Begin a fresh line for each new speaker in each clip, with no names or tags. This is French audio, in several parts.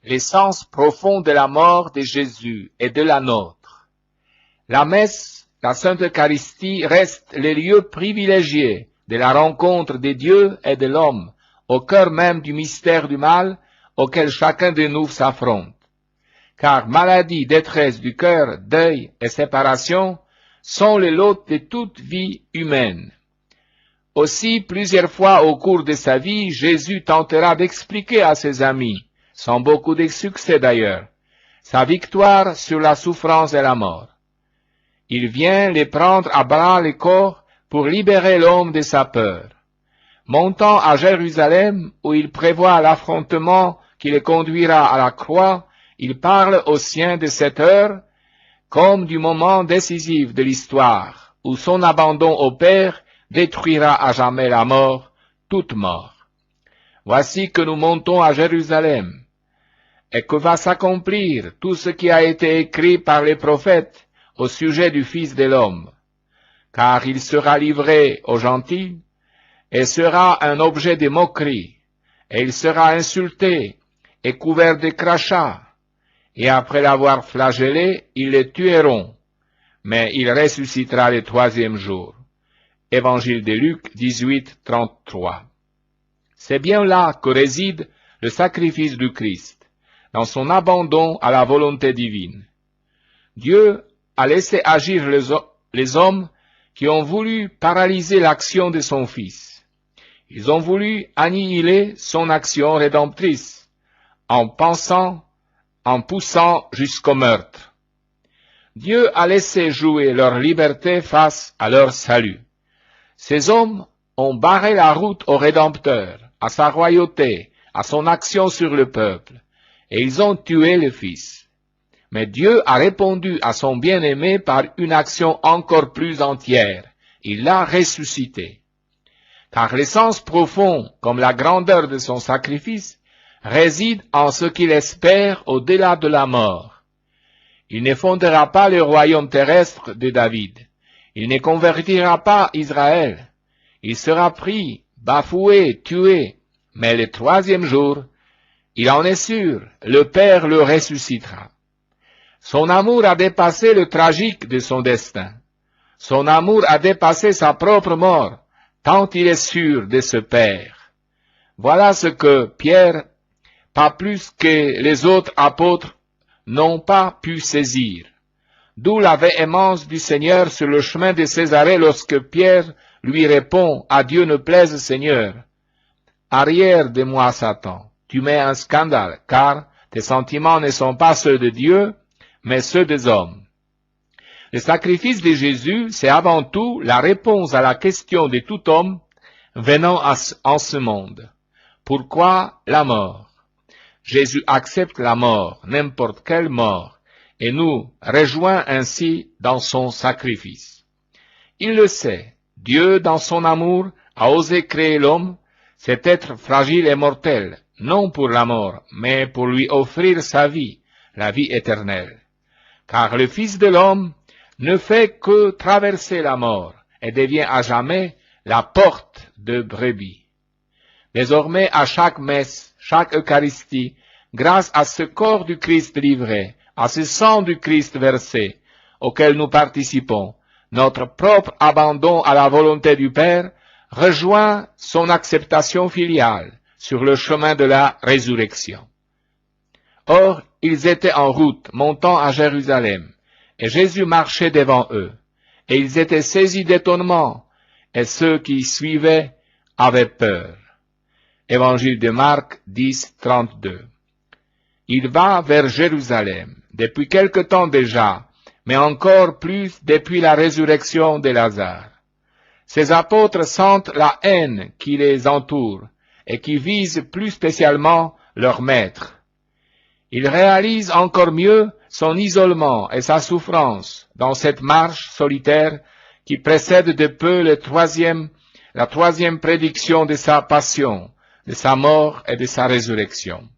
l'essence profonde de la mort de Jésus et de la nôtre. La messe, la Sainte Eucharistie, reste le lieu privilégié de la rencontre de Dieu et de l'homme, au cœur même du mystère du mal auquel chacun de nous s'affronte. Car maladie, détresse du cœur, deuil et séparation sont les lots de toute vie humaine. Aussi, plusieurs fois au cours de sa vie, Jésus tentera d'expliquer à ses amis, sans beaucoup de succès d'ailleurs, sa victoire sur la souffrance et la mort. Il vient les prendre à bras le corps pour libérer l'homme de sa peur. Montant à Jérusalem, où il prévoit l'affrontement qui le conduira à la croix, il parle aux siens de cette heure comme du moment décisif de l'histoire, où son abandon au Père détruira à jamais la mort, toute mort. Voici que nous montons à Jérusalem, et que va s'accomplir tout ce qui a été écrit par les prophètes au sujet du Fils de l'homme, car il sera livré aux gentils, et sera un objet de moquerie, et il sera insulté et couvert de crachats, et après l'avoir flagellé, ils le tueront, mais il ressuscitera le troisième jour. Évangile de Luc 18, 33. C'est bien là que réside le sacrifice du Christ, dans son abandon à la volonté divine. Dieu a laissé agir les hommes qui ont voulu paralyser l'action de son Fils. Ils ont voulu annihiler son action rédemptrice, en poussant jusqu'au meurtre. Dieu a laissé jouer leur liberté face à leur salut. Ces hommes ont barré la route au Rédempteur, à sa royauté, à son action sur le peuple, et ils ont tué le Fils. Mais Dieu a répondu à son bien-aimé par une action encore plus entière. Il l'a ressuscité. Car l'essence profonde, comme la grandeur de son sacrifice, réside en ce qu'il espère au-delà de la mort. Il ne fondera pas le royaume terrestre de David. Il ne convertira pas Israël. Il sera pris, bafoué, tué. Mais le troisième jour, il en est sûr, le Père le ressuscitera. Son amour a dépassé le tragique de son destin. Son amour a dépassé sa propre mort, tant il est sûr de ce Père. Voilà ce que Pierre, pas plus que les autres apôtres, n'ont pas pu saisir. D'où la véhémence du Seigneur sur le chemin de Césarée lorsque Pierre lui répond « À Dieu ne plaise, Seigneur. Arrière de moi, Satan, tu mets un scandale, car tes sentiments ne sont pas ceux de Dieu, mais ceux des hommes. » Le sacrifice de Jésus, c'est avant tout la réponse à la question de tout homme venant en ce monde. Pourquoi la mort? Jésus accepte la mort, n'importe quelle mort, et nous rejoint ainsi dans son sacrifice. Il le sait, Dieu, dans son amour, a osé créer l'homme, cet être fragile et mortel, non pour la mort, mais pour lui offrir sa vie, la vie éternelle. Car le Fils de l'homme ne fait que traverser la mort et devient à jamais la porte de brebis. Désormais, à chaque messe, chaque Eucharistie, grâce à ce corps du Christ livré, à ce sang du Christ versé, auquel nous participons, notre propre abandon à la volonté du Père rejoint son acceptation filiale sur le chemin de la résurrection. Or, ils étaient en route, montant à Jérusalem, et Jésus marchait devant eux, et ils étaient saisis d'étonnement, et ceux qui suivaient avaient peur. Évangile de Marc 10, 32. Il va vers Jérusalem, depuis quelque temps déjà, mais encore plus depuis la résurrection de Lazare. Ces apôtres sentent la haine qui les entoure et qui vise plus spécialement leur maître. Ils réalisent encore mieux son isolement et sa souffrance dans cette marche solitaire qui précède de peu la troisième prédiction de sa passion, de sa mort et de sa résurrection.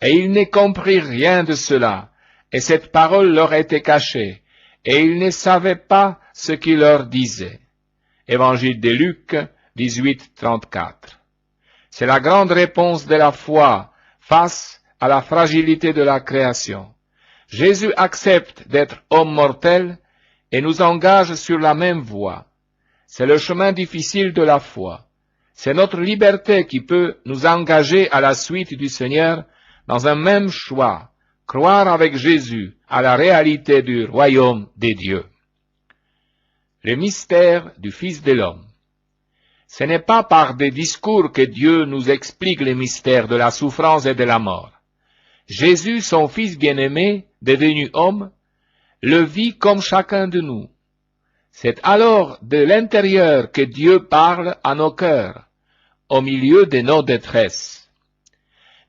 Et ils ne comprirent rien de cela, et cette parole leur était cachée, et ils ne savaient pas ce qu'il leur disait. Évangile de Luc 18, 34. C'est la grande réponse de la foi face à la fragilité de la création. Jésus accepte d'être homme mortel et nous engage sur la même voie. C'est le chemin difficile de la foi. C'est notre liberté qui peut nous engager à la suite du Seigneur dans un même choix, croire avec Jésus à la réalité du royaume des dieux. Le mystère du Fils de l'homme. Ce n'est pas par des discours que Dieu nous explique les mystères de la souffrance et de la mort. Jésus, son Fils bien-aimé, devenu homme, le vit comme chacun de nous. C'est alors de l'intérieur que Dieu parle à nos cœurs, au milieu de nos détresses.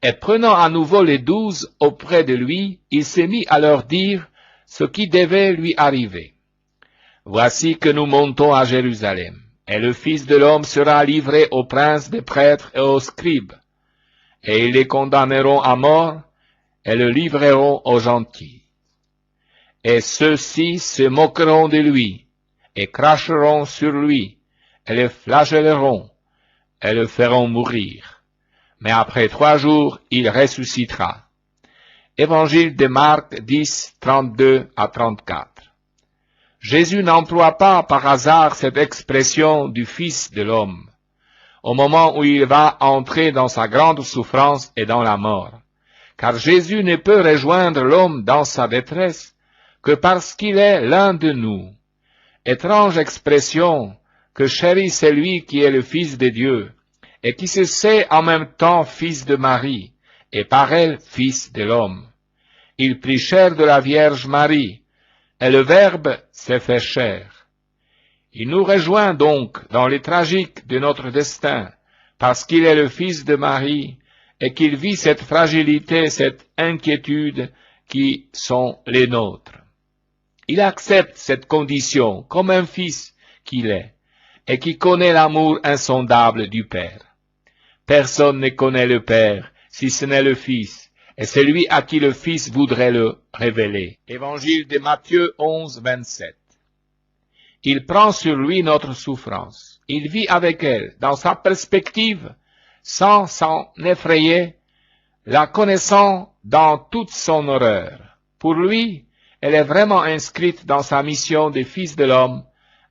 Et prenant à nouveau les 12 auprès de lui, il s'est mis à leur dire ce qui devait lui arriver. Voici que nous montons à Jérusalem, et le Fils de l'homme sera livré aux princes des prêtres et aux scribes, et ils les condamneront à mort, et le livreront aux gentils. Et ceux-ci se moqueront de lui, et cracheront sur lui, et le flagelleront, et le feront mourir. Mais après 3 jours, il ressuscitera. Évangile de Marc 10, 32 à 34. Jésus n'emploie pas par hasard cette expression du Fils de l'homme, au moment où il va entrer dans sa grande souffrance et dans la mort. Car Jésus ne peut rejoindre l'homme dans sa détresse que parce qu'il est l'un de nous. Étrange expression que chérit celui qui est le Fils de Dieu, et qui se sait en même temps Fils de Marie, et par elle Fils de l'homme. Il prit chair de la Vierge Marie, et le Verbe s'est fait chair. Il nous rejoint donc dans les tragiques de notre destin, parce qu'il est le Fils de Marie, et qu'il vit cette fragilité, cette inquiétude qui sont les nôtres. Il accepte cette condition comme un fils qu'il est, et qui connaît l'amour insondable du Père. Personne ne connaît le Père, si ce n'est le Fils, et celui à qui le Fils voudrait le révéler. Évangile de Matthieu 11, 27. Il prend sur lui notre souffrance. Il vit avec elle, dans sa perspective, sans s'en effrayer, la connaissant dans toute son horreur. Pour lui, elle est vraiment inscrite dans sa mission de Fils de l'homme,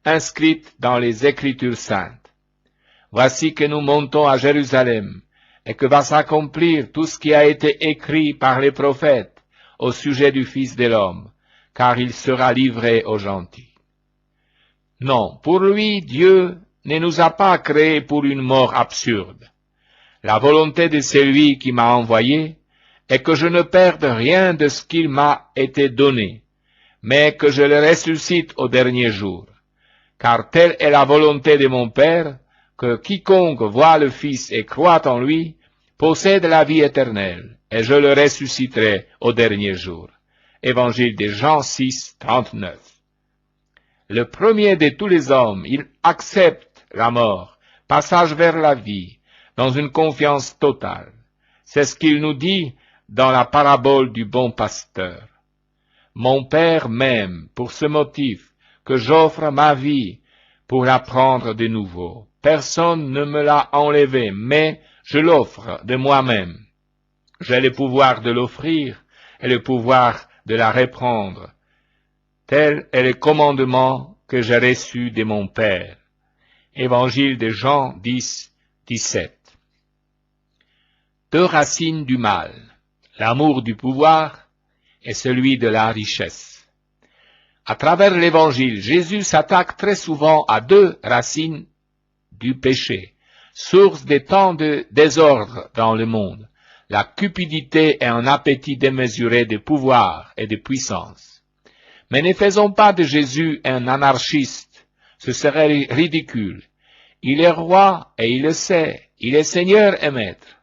inscrite dans les Écritures saintes. Voici que nous montons à Jérusalem, et que va s'accomplir tout ce qui a été écrit par les prophètes au sujet du Fils de l'homme, car il sera livré aux gentils. Non, pour lui, Dieu ne nous a pas créés pour une mort absurde. La volonté de celui qui m'a envoyé est que je ne perde rien de ce qu'il m'a été donné, mais que je le ressuscite au dernier jour. Car telle est la volonté de mon Père, que quiconque voit le Fils et croit en lui, possède la vie éternelle, et je le ressusciterai au dernier jour. Évangile de Jean 6, 39. Le premier de tous les hommes, il accepte la mort, passage vers la vie, dans une confiance totale. C'est ce qu'il nous dit dans la parabole du bon pasteur. Mon Père m'aime pour ce motif que j'offre ma vie pour la prendre de nouveau. Personne ne me l'a enlevé, mais je l'offre de moi-même. J'ai le pouvoir de l'offrir et le pouvoir de la reprendre. Tel est le commandement que j'ai reçu de mon Père. Évangile de Jean 10, 17. 2 racines du mal, l'amour du pouvoir et celui de la richesse. À travers l'Évangile, Jésus s'attaque très souvent à 2 racines du péché, source de tant de désordre dans le monde, la cupidité et un appétit démesuré de pouvoir et de puissance. Mais ne faisons pas de Jésus un anarchiste, ce serait ridicule. Il est roi et il le sait, il est Seigneur et Maître.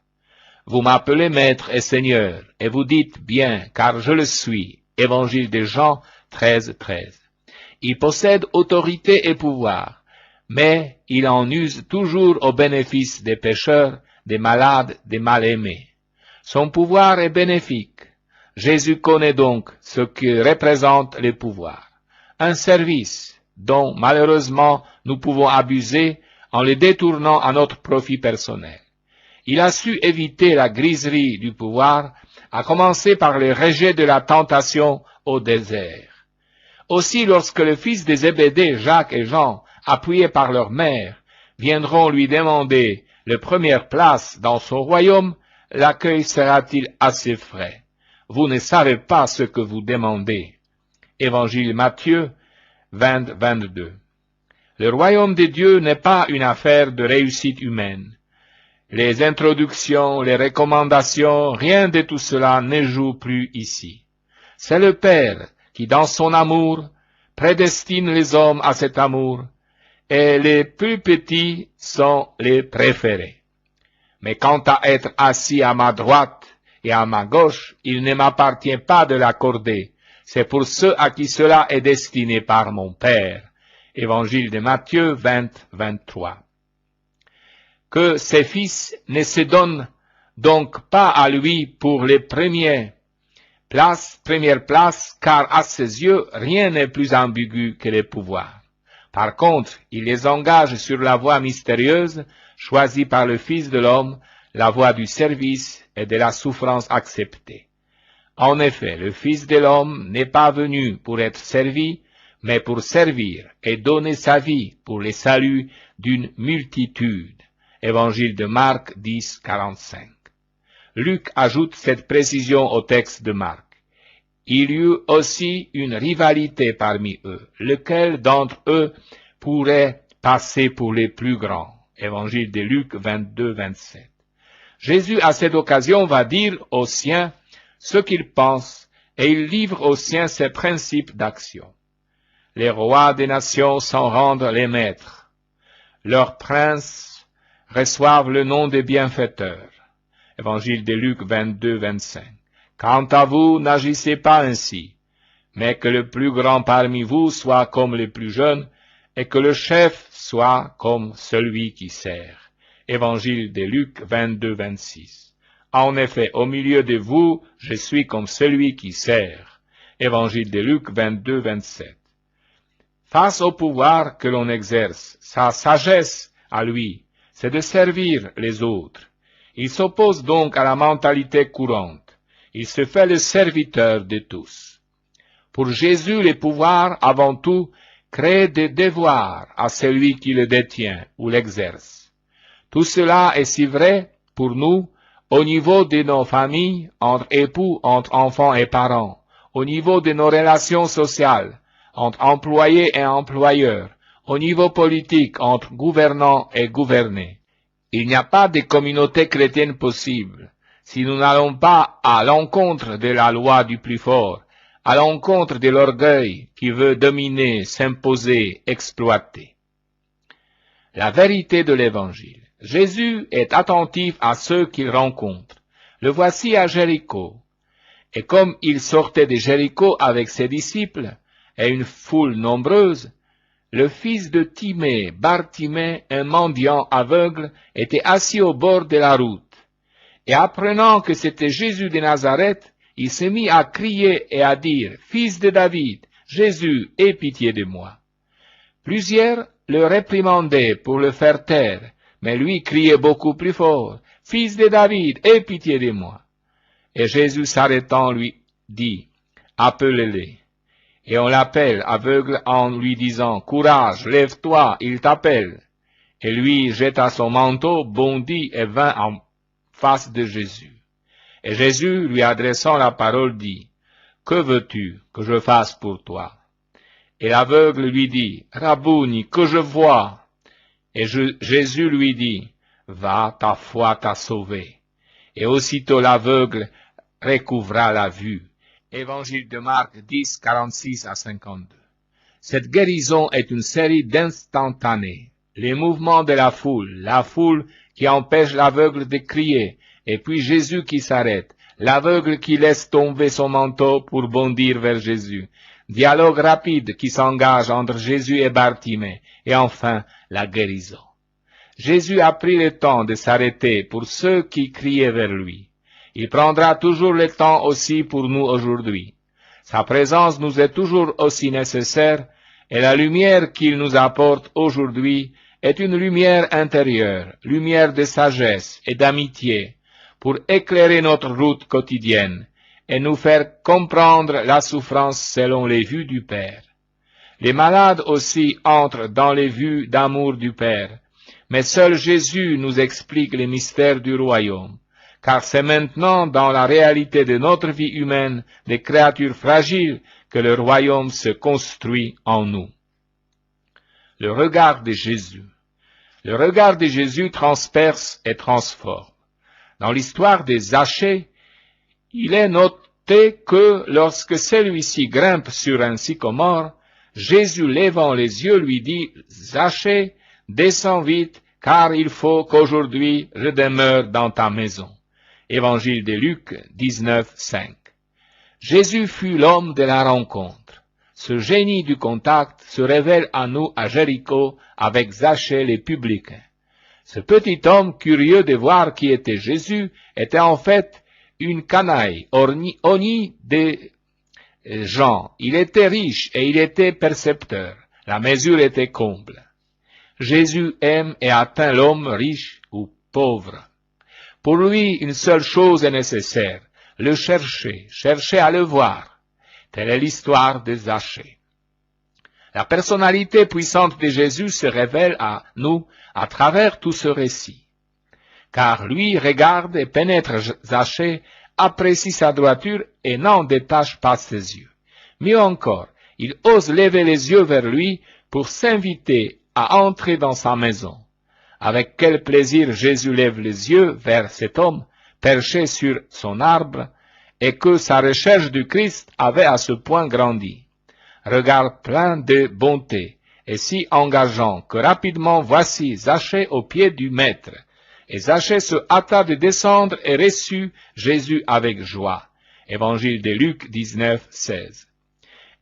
Vous m'appelez Maître et Seigneur, et vous dites bien, car je le suis. Évangile de Jean 13, 13. Il possède autorité et pouvoir, mais il en use toujours au bénéfice des pécheurs, des malades, des mal-aimés. Son pouvoir est bénéfique. Jésus connaît donc ce que représente le pouvoir. Un service dont malheureusement nous pouvons abuser en le détournant à notre profit personnel. Il a su éviter la griserie du pouvoir à commencer par le rejet de la tentation au désert. Aussi, lorsque le fils des Zébédée, Jacques et Jean, appuyés par leur mère, viendront lui demander la première place dans son royaume, l'accueil sera-t-il assez frais? Vous ne savez pas ce que vous demandez. Évangile Matthieu 20-22. Le royaume de Dieu n'est pas une affaire de réussite humaine. Les introductions, les recommandations, rien de tout cela ne joue plus ici. C'est le Père qui, dans son amour, prédestine les hommes à cet amour, et les plus petits sont les préférés. Mais quant à être assis à ma droite et à ma gauche, il ne m'appartient pas de l'accorder. C'est pour ceux à qui cela est destiné par mon Père. Évangile de Matthieu 20-23. Que ses fils ne se donnent donc pas à lui pour les premières places, car à ses yeux, rien n'est plus ambigu que les pouvoirs. Par contre, il les engage sur la voie mystérieuse, choisie par le Fils de l'homme, la voie du service et de la souffrance acceptée. En effet, le Fils de l'homme n'est pas venu pour être servi, mais pour servir et donner sa vie pour le salut d'une multitude. Évangile de Marc 10-45. Luc ajoute cette précision au texte de Marc. Il y eut aussi une rivalité parmi eux, lequel d'entre eux pourrait passer pour les plus grands. Évangile de Luc 22-27. Jésus, à cette occasion, va dire aux siens ce qu'il pense, et il livre aux siens ses principes d'action. Les rois des nations s'en rendent les maîtres. Leurs princes reçoivent le nom de bienfaiteurs. Évangile de Luc 22-25. Quant à vous, n'agissez pas ainsi, mais que le plus grand parmi vous soit comme le plus jeune, et que le chef soit comme celui qui sert. Évangile de Luc 22-26. En effet, au milieu de vous, je suis comme celui qui sert. Évangile de Luc 22-27. Face au pouvoir que l'on exerce, sa sagesse à lui, c'est de servir les autres. Il s'oppose donc à la mentalité courante. Il se fait le serviteur de tous. Pour Jésus, le pouvoir, avant tout, crée des devoirs à celui qui le détient ou l'exerce. Tout cela est si vrai pour nous au niveau de nos familles, entre époux, entre enfants et parents, au niveau de nos relations sociales, entre employés et employeurs, au niveau politique, entre gouvernants et gouvernés. Il n'y a pas de communauté chrétienne possible si nous n'allons pas à l'encontre de la loi du plus fort, à l'encontre de l'orgueil qui veut dominer, s'imposer, exploiter. La vérité de l'Évangile. Jésus est attentif à ceux qu'il rencontre. Le voici à Jéricho. Et comme il sortait de Jéricho avec ses disciples et une foule nombreuse, le fils de Timée, Bartimée, un mendiant aveugle, était assis au bord de la route. Et apprenant que c'était Jésus de Nazareth, il se mit à crier et à dire, « Fils de David, Jésus, aie pitié de moi. » Plusieurs le réprimandaient pour le faire taire, mais lui criait beaucoup plus fort, « Fils de David, aie pitié de moi. » Et Jésus s'arrêtant lui dit, « Appelez-les. » Et on l'appelle aveugle en lui disant, « Courage, lève-toi, il t'appelle. » Et lui jeta son manteau, bondit et vint en face de Jésus. Et Jésus, lui adressant la parole, dit, « Que veux-tu que je fasse pour toi? » Et l'aveugle lui dit, « Rabouni, que je vois. » Et Jésus lui dit, « Va, ta foi t'a sauvé. » Et aussitôt l'aveugle recouvra la vue. Évangile de Marc 10, 46-52. Cette guérison est une série d'instantanés. Les mouvements de la foule qui empêche l'aveugle de crier, et puis Jésus qui s'arrête, l'aveugle qui laisse tomber son manteau pour bondir vers Jésus, dialogue rapide qui s'engage entre Jésus et Bartimée, et enfin la guérison. Jésus a pris le temps de s'arrêter pour ceux qui criaient vers lui. Il prendra toujours le temps aussi pour nous aujourd'hui. Sa présence nous est toujours aussi nécessaire, et la lumière qu'il nous apporte aujourd'hui est une lumière intérieure, lumière de sagesse et d'amitié, pour éclairer notre route quotidienne et nous faire comprendre la souffrance selon les vues du Père. Les malades aussi entrent dans les vues d'amour du Père, mais seul Jésus nous explique les mystères du royaume, car c'est maintenant dans la réalité de notre vie humaine, des créatures fragiles, que le royaume se construit en nous. Le regard de Jésus. Le regard de Jésus transperce et transforme. Dans l'histoire des Zachée, il est noté que lorsque celui-ci grimpe sur un sycomore, Jésus levant les yeux lui dit « Zachée, descends vite, car il faut qu'aujourd'hui je demeure dans ta maison. » Évangile de Luc 19, 5. Jésus fut l'homme de la rencontre. Ce génie du contact se révèle à nous à Jéricho avec Zachée les publicains. Ce petit homme curieux de voir qui était Jésus était en fait une canaille, honni des gens. Il était riche et il était percepteur. La mesure était comble. Jésus aime et atteint l'homme riche ou pauvre. Pour lui, une seule chose est nécessaire, le chercher à le voir. Telle est l'histoire de Zachée. La personnalité puissante de Jésus se révèle à nous à travers tout ce récit. Car lui regarde et pénètre Zachée, apprécie sa droiture et n'en détache pas ses yeux. Mieux encore, il ose lever les yeux vers lui pour s'inviter à entrer dans sa maison. Avec quel plaisir Jésus lève les yeux vers cet homme perché sur son arbre et que sa recherche du Christ avait à ce point grandi. Regard plein de bonté et si engageant que rapidement voici Zachée au pied du Maître. Et Zachée se hâta de descendre et reçut Jésus avec joie. Évangile de Luc 19, 16.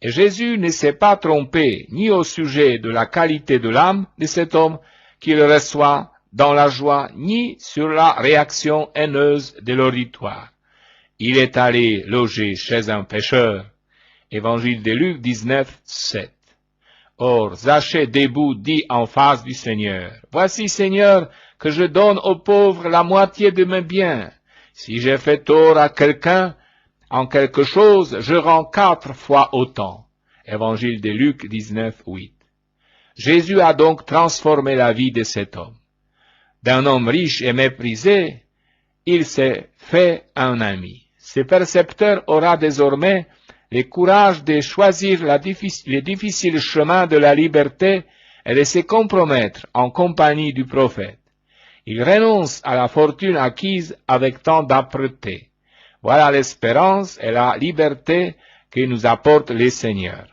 Et Jésus ne s'est pas trompé ni au sujet de la qualité de l'âme de cet homme qu'il reçoit dans la joie, ni sur la réaction haineuse de l'auditoire. Il est allé loger chez un pécheur. Évangile de Luc 19, 7. Or, Zachée debout dit en face du Seigneur, « Voici, Seigneur, que je donne aux pauvres la moitié de mes biens. Si j'ai fait tort à quelqu'un en quelque chose, je rends 4 fois autant. » Évangile de Luc 19, 8. Jésus a donc transformé la vie de cet homme. D'un homme riche et méprisé, il s'est fait un ami. Ce percepteur aura désormais le courage de choisir le difficile chemin de la liberté et de se compromettre en compagnie du prophète. Il renonce à la fortune acquise avec tant d'âpreté. Voilà l'espérance et la liberté que nous apporte le Seigneur.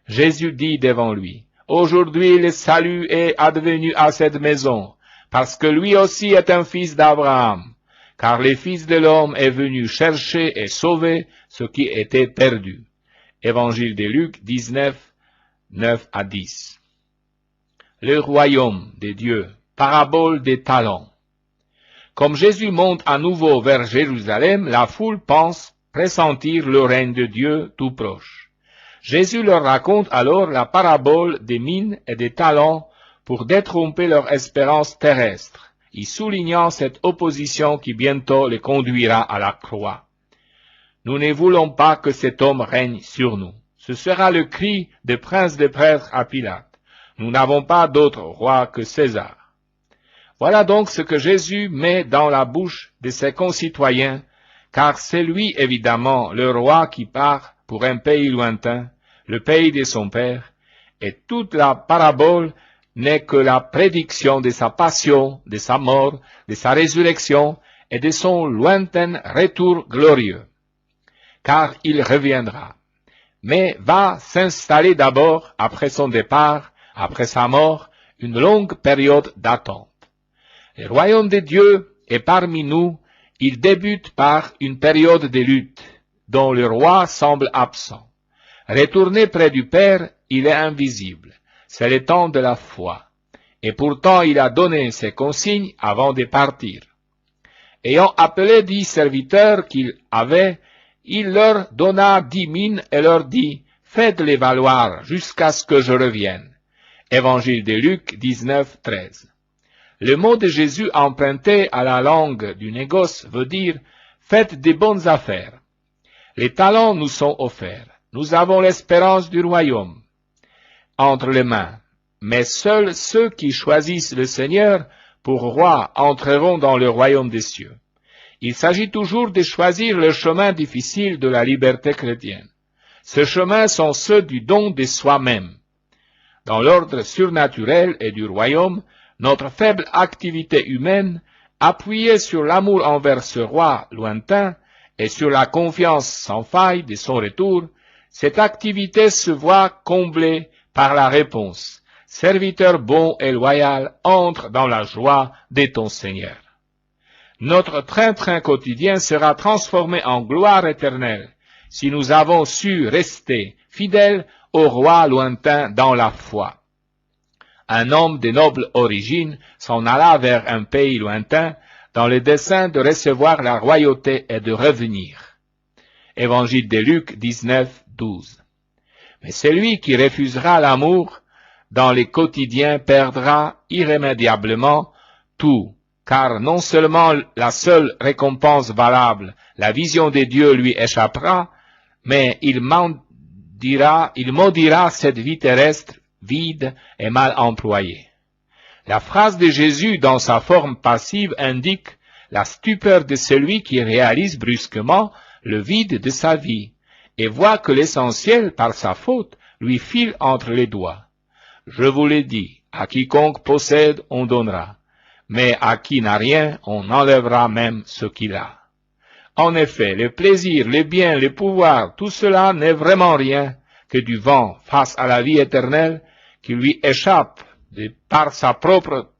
Jésus dit devant lui, « Aujourd'hui le salut est advenu à cette maison, parce que lui aussi est un fils d'Abraham, car le Fils de l'homme est venu chercher et sauver ce qui était perdu. » Évangile de Luc 19, 9 à 10. Le royaume de Dieu, parabole des talents. Comme Jésus monte à nouveau vers Jérusalem, la foule pense pressentir le règne de Dieu tout proche. Jésus leur raconte alors la parabole des mines et des talents pour détromper leur espérance terrestre, y soulignant cette opposition qui bientôt les conduira à la croix. Nous ne voulons pas que cet homme règne sur nous. Ce sera le cri des princes des prêtres à Pilate. Nous n'avons pas d'autre roi que César. Voilà donc ce que Jésus met dans la bouche de ses concitoyens, car c'est lui évidemment le roi qui part pour un pays lointain, le pays de son Père, et toute la parabole n'est que la prédiction de sa passion, de sa mort, de sa résurrection et de son lointain retour glorieux. Car il reviendra, mais va s'installer d'abord, après son départ, après sa mort, une longue période d'attente. Le royaume de Dieu est parmi nous, il débute par une période de lutte, dont le roi semble absent. Retourné près du Père, il est invisible, c'est le temps de la foi, et pourtant il a donné ses consignes avant de partir. Ayant appelé 10 serviteurs qu'il avait, il leur donna 10 mines et leur dit, « Faites-les valoir jusqu'à ce que je revienne. » Évangile de Luc 19, 13. Le mot de Jésus emprunté à la langue du négoce veut dire « faites des bonnes affaires ». Les talents nous sont offerts. Nous avons l'espérance du royaume entre les mains. Mais seuls ceux qui choisissent le Seigneur pour roi entreront dans le royaume des cieux. Il s'agit toujours de choisir le chemin difficile de la liberté chrétienne. Ce chemin sont ceux du don de soi-même. Dans l'ordre surnaturel et du royaume, notre faible activité humaine, appuyée sur l'amour envers ce roi lointain et sur la confiance sans faille de son retour, cette activité se voit comblée par la réponse. Serviteur bon et loyal, entre dans la joie de ton Seigneur. Notre train-train quotidien sera transformé en gloire éternelle si nous avons su rester fidèles au roi lointain dans la foi. Un homme de noble origine s'en alla vers un pays lointain dans le dessein de recevoir la royauté et de revenir. Évangile de Luc 19, 12. Mais celui qui refusera l'amour dans les quotidiens perdra irrémédiablement tout, car non seulement la seule récompense valable, la vision de Dieu lui échappera, mais il maudira cette vie terrestre vide et mal employée. La phrase de Jésus dans sa forme passive indique la stupeur de celui qui réalise brusquement le vide de sa vie et voit que l'essentiel, par sa faute, lui file entre les doigts. Je vous l'ai dit, à quiconque possède, on donnera, mais à qui n'a rien, on enlèvera même ce qu'il a. En effet, le plaisir, les biens, le pouvoir, tout cela n'est vraiment rien que du vent face à la vie éternelle qui lui échappe par sa propre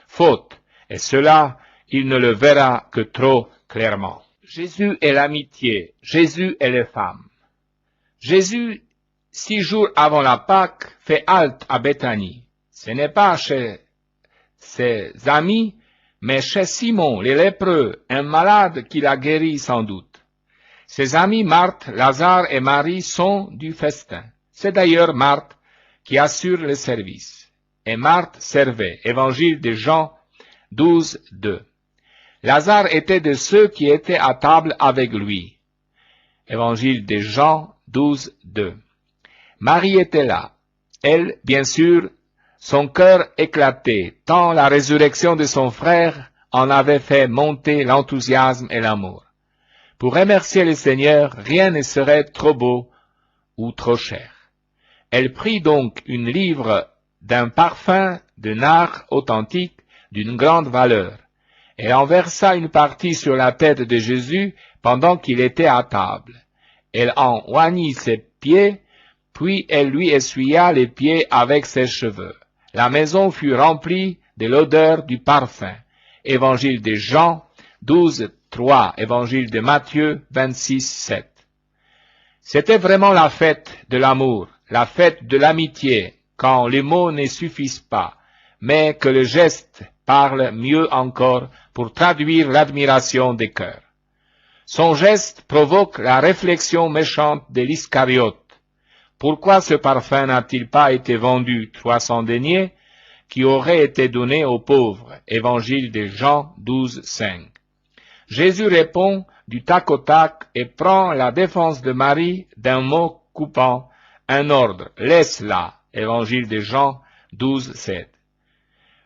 faute, et cela, il ne le verra que trop clairement. Jésus et l'amitié, Jésus et les femmes. Jésus, 6 jours avant la Pâque, fait halte à Béthanie. Ce n'est pas chez ses amis, mais chez Simon, les lépreux, un malade qu'il a guéri sans doute. Ses amis Marthe, Lazare et Marie sont du festin. C'est d'ailleurs Marthe qui assure le service. Et Marthe servait. Évangile de Jean 12, 2. Lazare était de ceux qui étaient à table avec lui. Évangile de Jean 12, 2. Marie était là. Elle, bien sûr, son cœur éclatait, tant la résurrection de son frère en avait fait monter l'enthousiasme et l'amour. Pour remercier le Seigneur, rien ne serait trop beau ou trop cher. Elle prit donc une livre d'un parfum de nard authentique d'une grande valeur. Elle en versa une partie sur la tête de Jésus pendant qu'il était à table. Elle en oignit ses pieds, puis elle lui essuya les pieds avec ses cheveux. La maison fut remplie de l'odeur du parfum. Évangile de Jean 12, 3, Évangile de Matthieu 26, 7. C'était vraiment la fête de l'amour, la fête de l'amitié, quand les mots ne suffisent pas, mais que le geste parle mieux encore pour traduire l'admiration des cœurs. Son geste provoque la réflexion méchante de l'Iscariote. Pourquoi ce parfum n'a-t-il pas été vendu 300 deniers, qui auraient été donnés aux pauvres? Évangile de Jean 12, 5. Jésus répond du tac au tac et prend la défense de Marie d'un mot coupant, un ordre, laisse-la. Évangile de Jean 12, 7.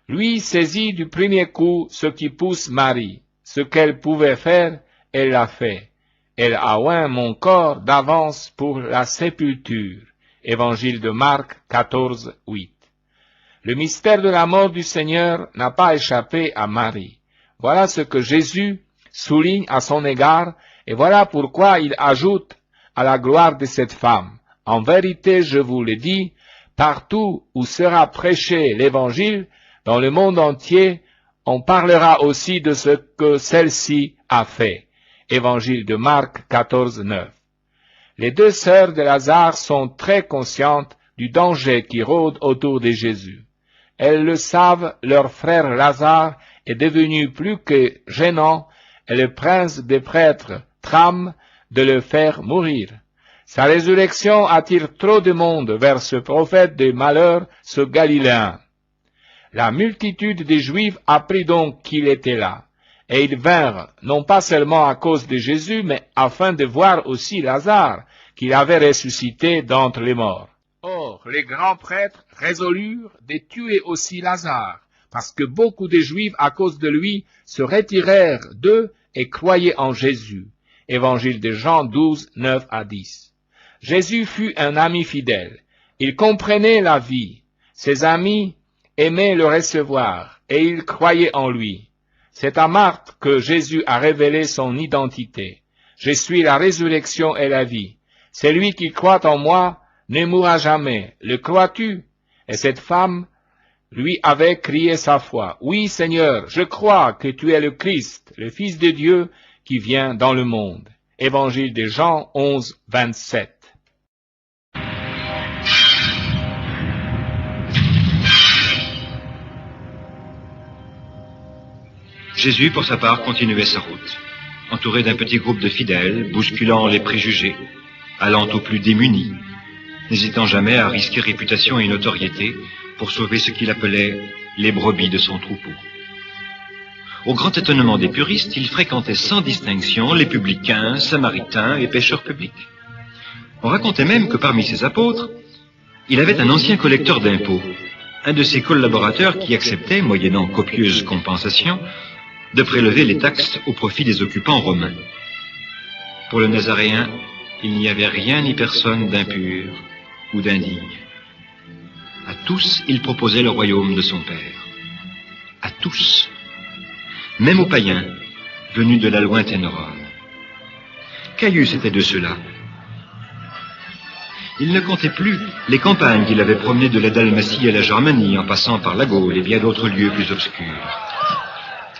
Lui saisit du premier coup ce qui pousse Marie. Ce qu'elle pouvait faire, elle l'a fait. Elle a oint mon corps d'avance pour la sépulture. Évangile de Marc 14, 8. Le mystère de la mort du Seigneur n'a pas échappé à Marie. Voilà ce que Jésus souligne à son égard, et voilà pourquoi il ajoute à la gloire de cette femme. En vérité, je vous le dis, partout où sera prêché l'Évangile, dans le monde entier, on parlera aussi de ce que celle-ci a fait. Évangile de Marc 14, 9. Les deux sœurs de Lazare sont très conscientes du danger qui rôde autour de Jésus. Elles le savent, leur frère Lazare est devenu plus que gênant et le prince des prêtres trame de le faire mourir. Sa résurrection attire trop de monde vers ce prophète de malheur, ce Galiléen. La multitude des Juifs apprit donc qu'il était là, et ils vinrent, non pas seulement à cause de Jésus, mais afin de voir aussi Lazare, qu'il avait ressuscité d'entre les morts. Or, les grands prêtres résolurent de tuer aussi Lazare, parce que beaucoup de Juifs, à cause de lui, se retirèrent d'eux et croyaient en Jésus. Évangile de Jean 12, 9 à 10. Jésus fut un ami fidèle. Il comprenait la vie. Ses amis aimaient le recevoir, et ils croyaient en lui. C'est à Marthe que Jésus a révélé son identité. Je suis la résurrection et la vie. Celui qui croit en moi ne mourra jamais. Le crois-tu? Et cette femme lui avait crié sa foi. Oui, Seigneur, je crois que tu es le Christ, le Fils de Dieu qui vient dans le monde. Évangile de Jean 11, 27.
Jésus, pour sa part, continuait sa route, entouré d'un petit groupe de fidèles, bousculant les préjugés, allant aux plus démunis, n'hésitant jamais à risquer réputation et notoriété pour sauver ce qu'il appelait les brebis de son troupeau. Au grand étonnement des puristes, il fréquentait sans distinction les publicains, samaritains et pêcheurs publics. On racontait même que parmi ses apôtres, il avait un ancien collecteur d'impôts, un de ses collaborateurs qui acceptait, moyennant copieuse compensation, de prélever les taxes au profit des occupants romains. Pour le Nazaréen, il n'y avait rien ni personne d'impur ou d'indigne. À tous, il proposait le royaume de son Père. À tous. Même aux païens, venus de la lointaine Rome. Caius était de ceux-là. Il ne comptait plus les campagnes qu'il avait promenées de la Dalmatie à la Germanie, en passant par la Gaule et bien d'autres lieux plus obscurs.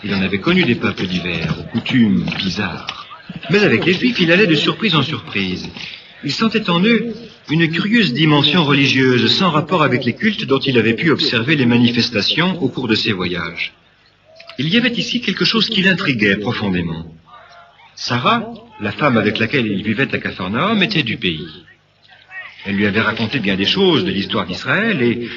Il en avait connu des peuples divers, aux coutumes bizarres. Mais avec les Juifs, il allait de surprise en surprise. Il sentait en eux une curieuse dimension religieuse, sans rapport avec les cultes dont il avait pu observer les manifestations au cours de ses voyages. Il y avait ici quelque chose qui l'intriguait profondément. Sarah, la femme avec laquelle il vivait à Capharnaüm, était du pays. Elle lui avait raconté bien des choses de l'histoire d'Israël, et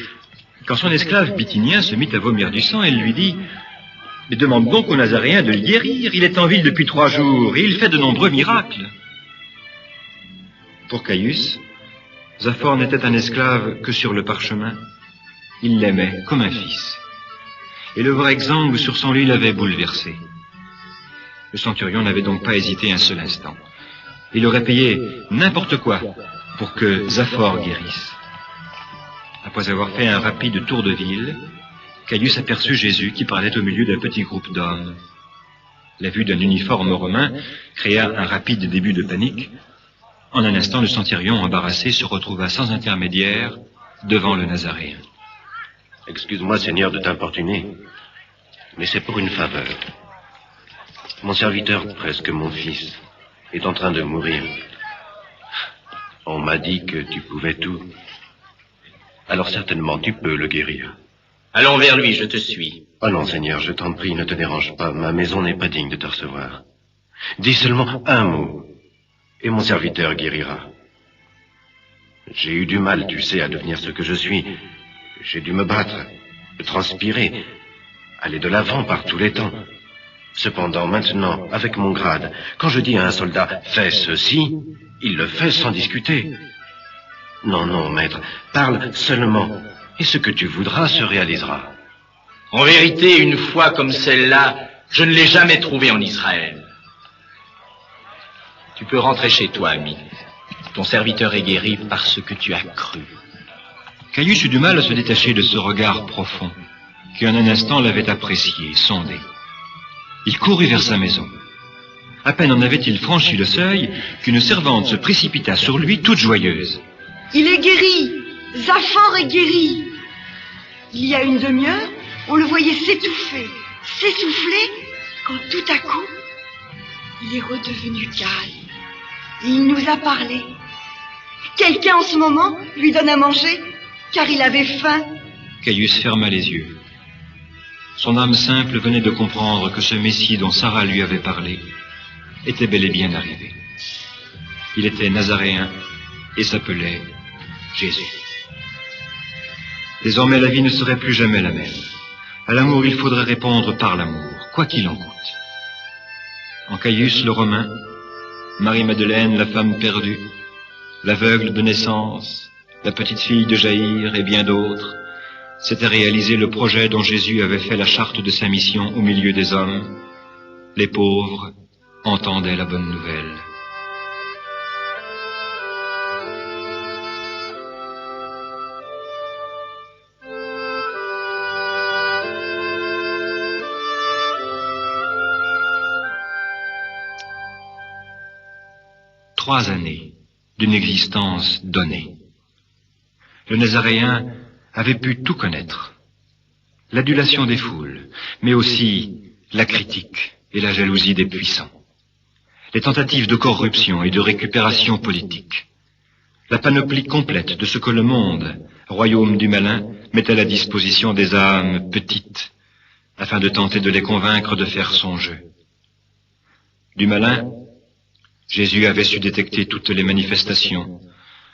quand son esclave bitynien se mit à vomir du sang, elle lui dit: « Mais demande donc au Nazaréen de le guérir, il est en ville depuis 3 jours, et il fait de nombreux miracles. » Pour Caius, Zaphor n'était un esclave que sur le parchemin. Il l'aimait comme un fils. Et le voir exsangue sur son lit l'avait bouleversé. Le centurion n'avait donc pas hésité un seul instant. Il aurait payé n'importe quoi pour que Zaphor guérisse. Après avoir fait un rapide tour de ville, Caius aperçut Jésus qui parlait au milieu d'un petit groupe d'hommes. La vue d'un uniforme romain créa un rapide début de panique. En un instant, le centurion embarrassé se retrouva sans intermédiaire devant le Nazaréen.
« Excuse-moi, Seigneur, de t'importuner, mais c'est pour une faveur. Mon serviteur, presque mon fils, est en train de mourir. On m'a dit que tu pouvais tout. Alors certainement tu peux le guérir. » «
Allons vers lui, je te suis. »«
Oh non, Seigneur, je t'en prie, ne te dérange pas. Ma maison n'est pas digne de te recevoir. Dis seulement un mot, et mon serviteur guérira. J'ai eu du mal, tu sais, à devenir ce que je suis. J'ai dû me battre, transpirer, aller de l'avant par tous les temps. Cependant, maintenant, avec mon grade, quand je dis à un soldat « fais ceci », il le fait sans discuter. Non, non, maître, parle seulement, et ce que tu voudras se réalisera.
En vérité, une foi comme celle-là, je ne l'ai jamais trouvée en Israël. Tu peux rentrer chez toi, ami. Ton serviteur est guéri parce que tu as cru. »
Caius eut du mal à se détacher de ce regard profond, qui en un instant l'avait apprécié, sondé. Il courut vers sa maison. À peine en avait-il franchi le seuil qu'une servante se précipita sur lui toute joyeuse.
« Il est guéri! Zaphor est guéri! » Il y a une demi-heure, on le voyait s'étouffer, s'essouffler, quand tout à coup, il est redevenu calme. Et il nous a parlé. Quelqu'un en ce moment lui donne à manger, car il avait faim.
Caius ferma les yeux. Son âme simple venait de comprendre que ce Messie dont Sarah lui avait parlé était bel et bien arrivé. Il était nazaréen et s'appelait Jésus. Désormais, la vie ne serait plus jamais la même. À l'amour, il faudrait répondre par l'amour, quoi qu'il en coûte. En Caius le Romain, Marie-Madeleine, la femme perdue, l'aveugle de naissance, la petite fille de Jaïr et bien d'autres, s'était réalisé le projet dont Jésus avait fait la charte de sa mission au milieu des hommes. Les pauvres entendaient la bonne nouvelle. Trois années d'une existence donnée. Le Nazaréen avait pu tout connaître. L'adulation des foules, mais aussi la critique et la jalousie des puissants. Les tentatives de corruption et de récupération politique. La panoplie complète de ce que le monde, royaume du malin, met à la disposition des âmes petites, afin de tenter de les convaincre de faire son jeu. Du malin, Jésus avait su détecter toutes les manifestations,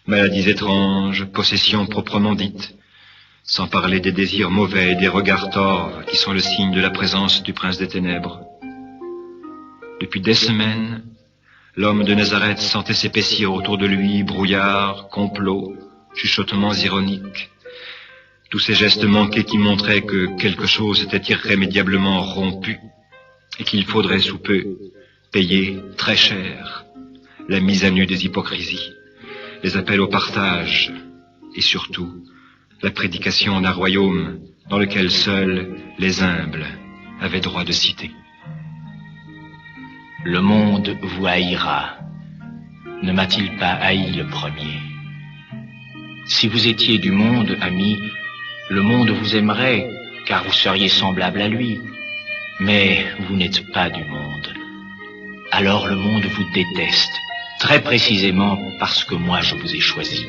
maladies étranges, possessions proprement dites, sans parler des désirs mauvais et des regards torts qui sont le signe de la présence du prince des ténèbres. Depuis des semaines, l'homme de Nazareth sentait s'épaissir autour de lui brouillards, complots, chuchotements ironiques, tous ces gestes manqués qui montraient que quelque chose était irrémédiablement rompu et qu'il faudrait sous peu payer très cher la mise à nu des hypocrisies, les appels au partage et surtout la prédication d'un royaume dans lequel seuls les humbles avaient droit de citer.
Le monde vous haïra. Ne m'a-t-il pas haï le premier? Si vous étiez du monde, ami, le monde vous aimerait, car vous seriez semblable à lui. Mais vous n'êtes pas du monde. Alors le monde vous déteste, très précisément parce que moi je vous ai choisi.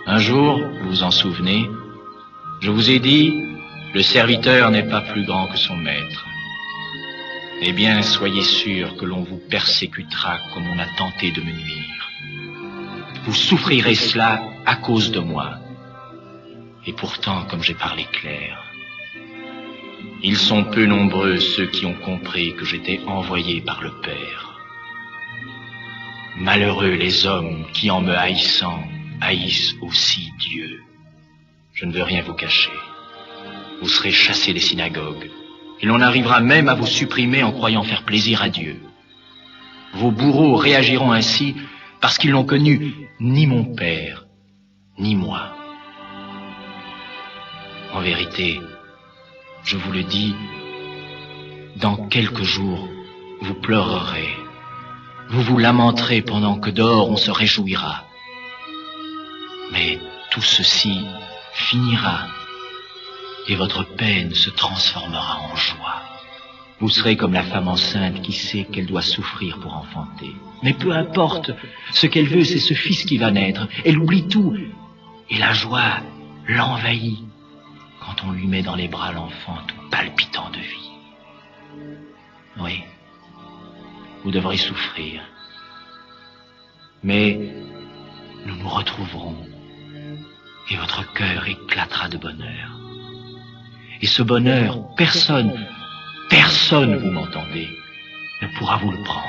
Un jour, vous vous en souvenez, je vous ai dit, le serviteur n'est pas plus grand que son maître. Eh bien, soyez sûr que l'on vous persécutera comme on a tenté de me nuire. Vous souffrirez cela à cause de moi. Et pourtant, comme j'ai parlé clair, ils sont peu nombreux ceux qui ont compris que j'étais envoyé par le Père. Malheureux les hommes qui, en me haïssant, haïssent aussi Dieu. Je ne veux rien vous cacher. Vous serez chassés des synagogues, et l'on arrivera même à vous supprimer en croyant faire plaisir à Dieu. Vos bourreaux réagiront ainsi parce qu'ils n'ont connu ni mon Père, ni moi. En vérité, je vous le dis, dans quelques jours, vous pleurerez. Vous vous lamenterez pendant que dehors on se réjouira. Mais tout ceci finira et votre peine se transformera en joie. Vous serez comme la femme enceinte qui sait qu'elle doit souffrir pour enfanter. Mais peu importe, ce qu'elle veut, c'est ce fils qui va naître. Elle oublie tout et la joie l'envahit quand on lui met dans les bras l'enfant tout palpitant de vie. Oui, vous devrez souffrir. Mais nous nous retrouverons et votre cœur éclatera de bonheur. Et ce bonheur, personne, vous m'entendez, ne pourra vous le prendre.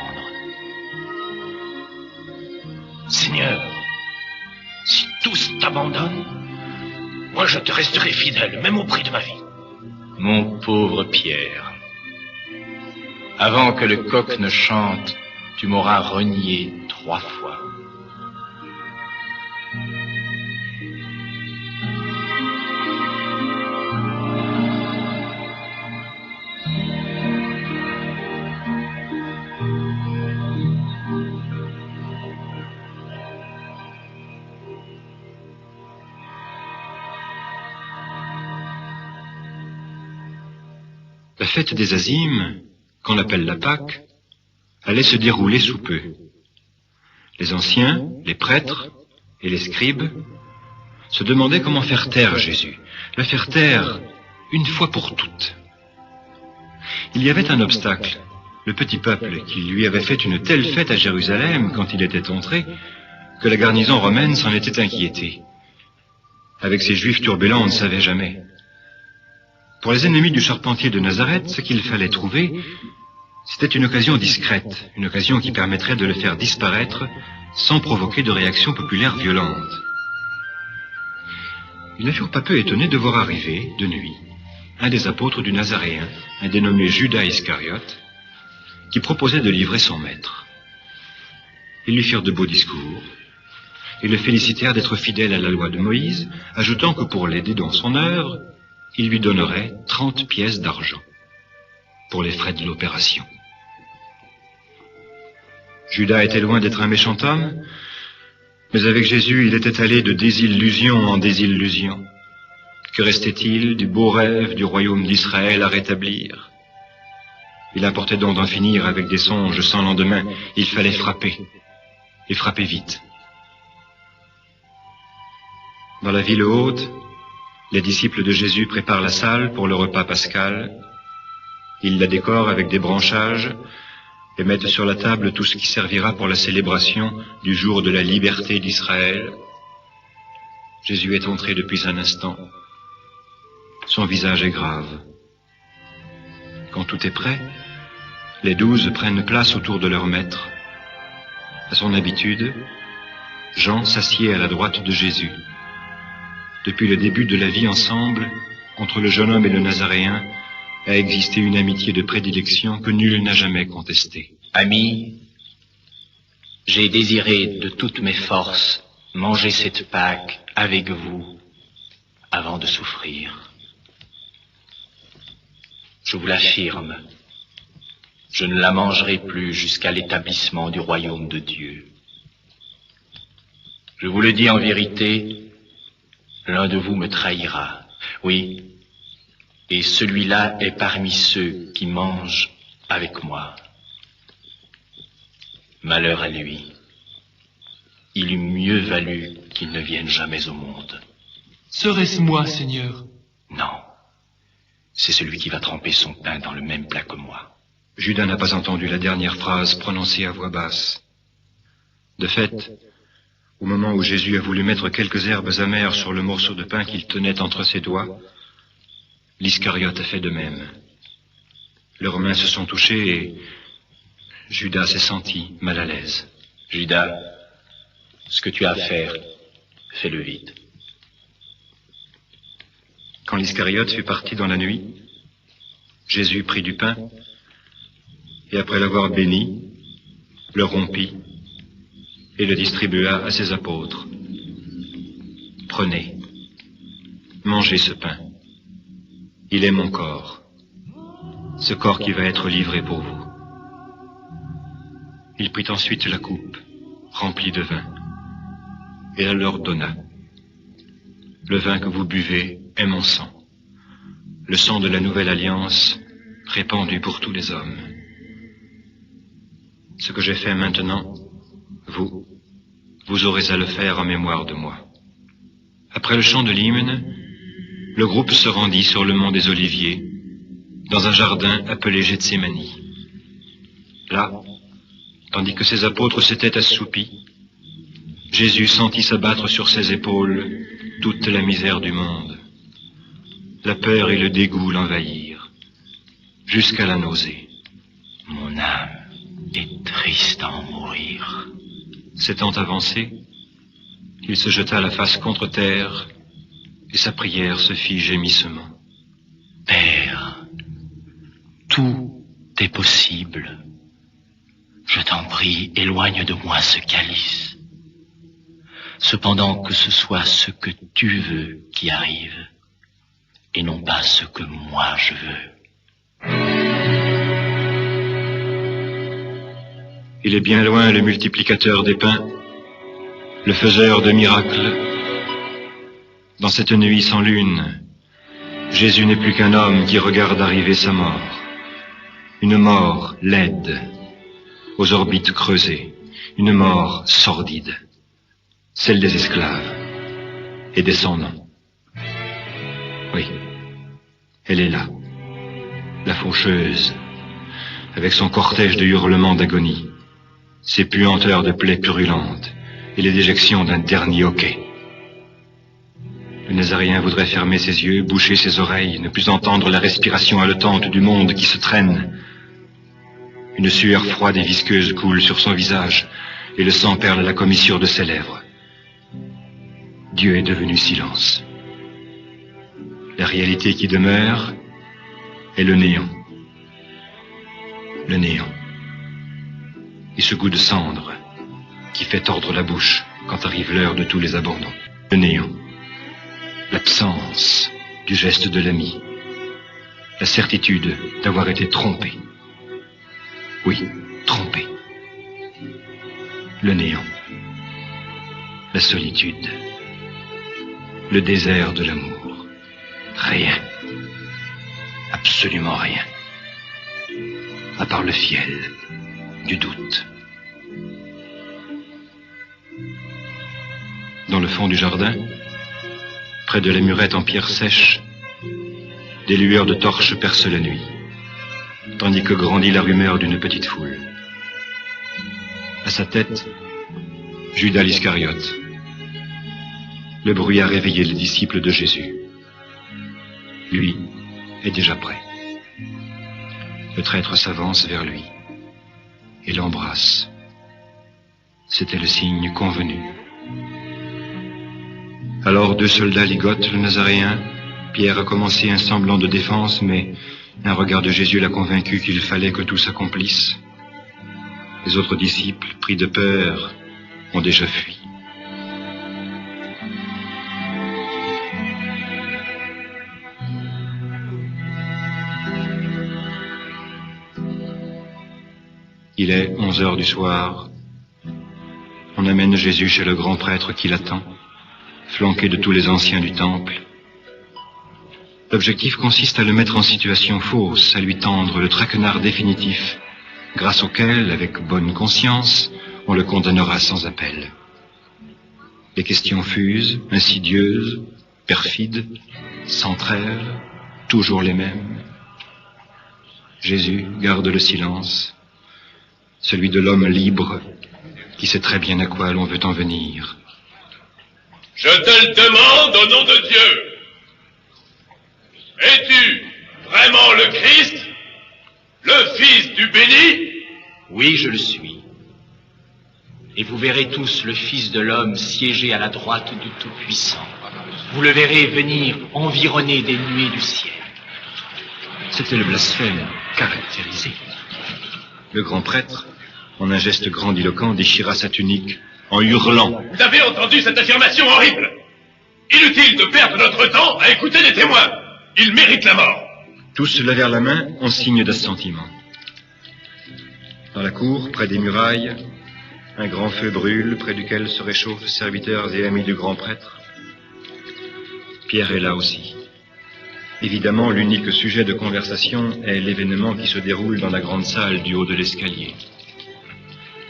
Seigneur, si tous t'abandonnent, moi je te resterai fidèle, même au prix de ma vie.
Mon pauvre Pierre, avant que le coq ne chante, tu m'auras renié 3 fois.
La fête des Azimes, qu'on appelle la Pâque, allait se dérouler sous peu. Les anciens, les prêtres et les scribes se demandaient comment faire taire Jésus, le faire taire une fois pour toutes. Il y avait un obstacle, le petit peuple qui lui avait fait une telle fête à Jérusalem quand il était entré, que la garnison romaine s'en était inquiétée. Avec ces juifs turbulents, on ne savait jamais. Pour les ennemis du charpentier de Nazareth, ce qu'il fallait trouver, c'était une occasion discrète, une occasion qui permettrait de le faire disparaître sans provoquer de réaction populaire violente. Ils ne furent pas peu étonnés de voir arriver, de nuit, un des apôtres du Nazaréen, un dénommé Judas Iscariote, qui proposait de livrer son maître. Ils lui firent de beaux discours, et le félicitèrent d'être fidèle à la loi de Moïse, ajoutant que pour l'aider dans son œuvre, il lui donnerait 30 pièces d'argent pour les frais de l'opération. Judas était loin d'être un méchant homme, mais avec Jésus, il était allé de désillusion en désillusion. Que restait-il du beau rêve du royaume d'Israël à rétablir? Il importait donc d'en finir avec des songes sans lendemain. Il fallait frapper, et frapper vite. Dans la ville haute, les disciples de Jésus préparent la salle pour le repas pascal. Ils la décorent avec des branchages et mettent sur la table tout ce qui servira pour la célébration du jour de la liberté d'Israël. Jésus est entré depuis un instant. Son visage est grave. Quand tout est prêt, les 12 prennent place autour de leur maître. À son habitude, Jean s'assied à la droite de Jésus. Depuis le début de la vie ensemble, entre le jeune homme et le Nazaréen, a existé une amitié de prédilection que nul n'a jamais contestée.
Amis, j'ai désiré de toutes mes forces manger cette Pâque avec vous avant de souffrir. Je vous l'affirme, je ne la mangerai plus jusqu'à l'établissement du royaume de Dieu. Je vous le dis en vérité, l'un de vous me trahira. Oui, et celui-là est parmi ceux qui mangent avec moi. Malheur à lui. Il eût mieux valu qu'il ne vienne jamais au monde.
Serait-ce moi, Seigneur?
Non, c'est celui qui va tremper son pain dans le même plat que moi.
Judas n'a pas entendu la dernière phrase prononcée à voix basse. De fait, au moment où Jésus a voulu mettre quelques herbes amères sur le morceau de pain qu'il tenait entre ses doigts, l'Iscariote a fait de même. Leurs mains se sont touchées et Judas s'est senti mal à l'aise.
Judas, ce que tu as à faire, fais-le vite.
Quand l'Iscariote fut parti dans la nuit, Jésus prit du pain et après l'avoir béni, le rompit et le distribua à ses apôtres. Prenez, mangez ce pain. Il est mon corps, ce corps qui va être livré pour vous. Il prit ensuite la coupe, remplie de vin, et la leur donna. Le vin que vous buvez est mon sang, le sang de la nouvelle alliance répandu pour tous les hommes. Ce que j'ai fait maintenant, vous aurez à le faire en mémoire de moi. Après le chant de l'hymne, le groupe se rendit sur le mont des Oliviers, dans un jardin appelé Gethsémani. Là, tandis que ses apôtres s'étaient assoupis, Jésus sentit s'abattre sur ses épaules toute la misère du monde. La peur et le dégoût l'envahirent, jusqu'à la nausée.
Mon âme est triste à en mourir.
S'étant avancé, il se jeta la face contre terre, et sa prière se fit gémissement.
Père, tout est possible. Je t'en prie, éloigne de moi ce calice. Cependant que ce soit ce que tu veux qui arrive, et non pas ce que moi je veux.
Il est bien loin le multiplicateur des pains, le faiseur de miracles. Dans cette nuit sans lune, Jésus n'est plus qu'un homme qui regarde arriver sa mort. Une mort laide, aux orbites creusées, une mort sordide, celle des esclaves et des sans-noms. Oui, elle est là, la faucheuse, avec son cortège de hurlements d'agonie, ses puanteurs de plaies purulentes et les déjections d'un dernier hoquet. Le Nazaréen voudrait fermer ses yeux, boucher ses oreilles, ne plus entendre la respiration haletante du monde qui se traîne. Une sueur froide et visqueuse coule sur son visage, et le sang perle à la commissure de ses lèvres. Dieu est devenu silence. La réalité qui demeure est le néant. Le néant. Et ce goût de cendre qui fait tordre la bouche quand arrive l'heure de tous les abandons. Le néant. L'absence du geste de l'ami. La certitude d'avoir été trompé. Oui, trompé. Le néant. La solitude. Le désert de l'amour. Rien. Absolument rien. À part le fiel du doute. Dans le fond du jardin, près de la murette en pierre sèche, des lueurs de torches percent la nuit, tandis que grandit la rumeur d'une petite foule. À sa tête, Judas l'Iscariote. Le bruit a réveillé les disciples de Jésus. Lui est déjà prêt. Le traître s'avance vers lui et l'embrasse. C'était le signe convenu. Alors 2 soldats ligotent le Nazaréen. Pierre a commencé un semblant de défense, mais un regard de Jésus l'a convaincu qu'il fallait que tout s'accomplisse. Les autres disciples, pris de peur, ont déjà fui. Il est 11 heures du soir. On amène Jésus chez le grand prêtre qui l'attend, flanqué de tous les anciens du temple. L'objectif consiste à le mettre en situation fausse, à lui tendre le traquenard définitif, grâce auquel, avec bonne conscience, on le condamnera sans appel. Les questions fusent, insidieuses, perfides, sans trêve, toujours les mêmes. Jésus garde le silence, celui de l'homme libre qui sait très bien à quoi l'on veut en venir.
Je te le demande au nom de Dieu. Es-tu vraiment le Christ, le Fils du béni?
Oui, je le suis. Et vous verrez tous le Fils de l'homme siéger à la droite du Tout-Puissant. Vous le verrez venir environné des nuées du ciel.
C'était le blasphème caractérisé. Le grand prêtre, en un geste grandiloquent, déchira sa tunique en hurlant.
Vous avez entendu cette affirmation horrible? Inutile de perdre notre temps à écouter des témoins. Il mérite la mort.
Tous levèrent la main en signe d'assentiment. Dans la cour, près des murailles, un grand feu brûle, près duquel se réchauffent serviteurs et amis du grand prêtre. Pierre est là aussi. Évidemment, l'unique sujet de conversation est l'événement qui se déroule dans la grande salle du haut de l'escalier.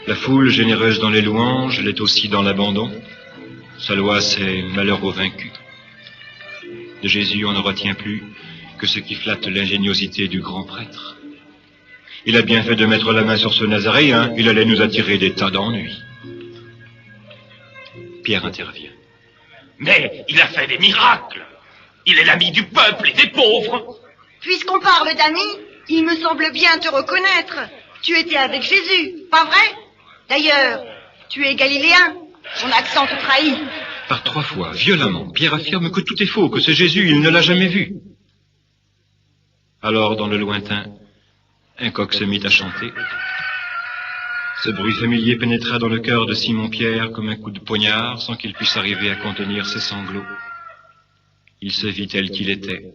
La foule, généreuse dans les louanges, l'est aussi dans l'abandon. Sa loi, c'est malheur aux vaincus. De Jésus, on ne retient plus que ce qui flatte l'ingéniosité du grand prêtre. Il a bien fait de mettre la main sur ce Nazaréen, il allait nous attirer des tas d'ennuis. Pierre intervient.
Mais il a fait des miracles. Il est l'ami du peuple et des pauvres.
Puisqu'on parle d'amis, il me semble bien te reconnaître. Tu étais avec Jésus, pas vrai? D'ailleurs, tu es galiléen. Son accent te trahit.
Par 3 fois, violemment, Pierre affirme que tout est faux, que ce Jésus, il ne l'a jamais vu. Alors, dans le lointain, un coq se mit à chanter. Ce bruit familier pénétra dans le cœur de Simon-Pierre comme un coup de poignard, sans qu'il puisse arriver à contenir ses sanglots. Il se vit tel qu'il était.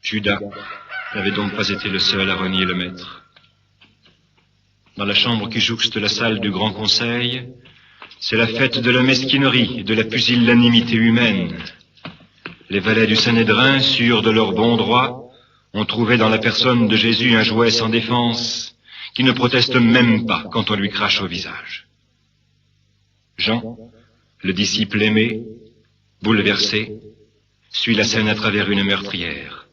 Judas n'avait donc pas été le seul à renier le maître. Dans la chambre qui jouxte la salle du grand conseil, c'est la fête de la mesquinerie et de la pusillanimité humaine. Les valets du Sanhédrin, sûrs de leur bon droit, ont trouvé dans la personne de Jésus un jouet sans défense, qui ne proteste même pas quand on lui crache au visage. Jean, le disciple aimé, bouleversé, suit la scène à travers une meurtrière.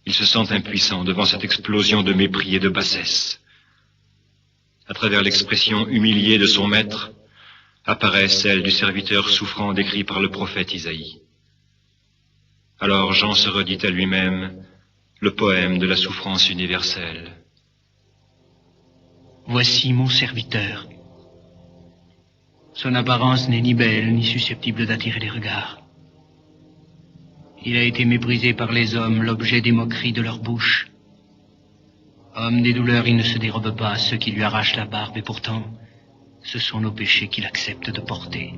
Il se sent impuissant devant cette explosion de mépris et de bassesse. À travers l'expression humiliée de son maître, apparaît celle du serviteur souffrant décrit par le prophète Isaïe. Alors Jean se redit à lui-même le poème de la souffrance universelle.
Voici mon serviteur. Son apparence n'est ni belle, ni susceptible d'attirer les regards. Il a été méprisé par les hommes, l'objet des moqueries de leur bouche. Homme des douleurs, il ne se dérobe pas à ceux qui lui arrachent la barbe, et pourtant, ce sont nos péchés qu'il accepte de porter.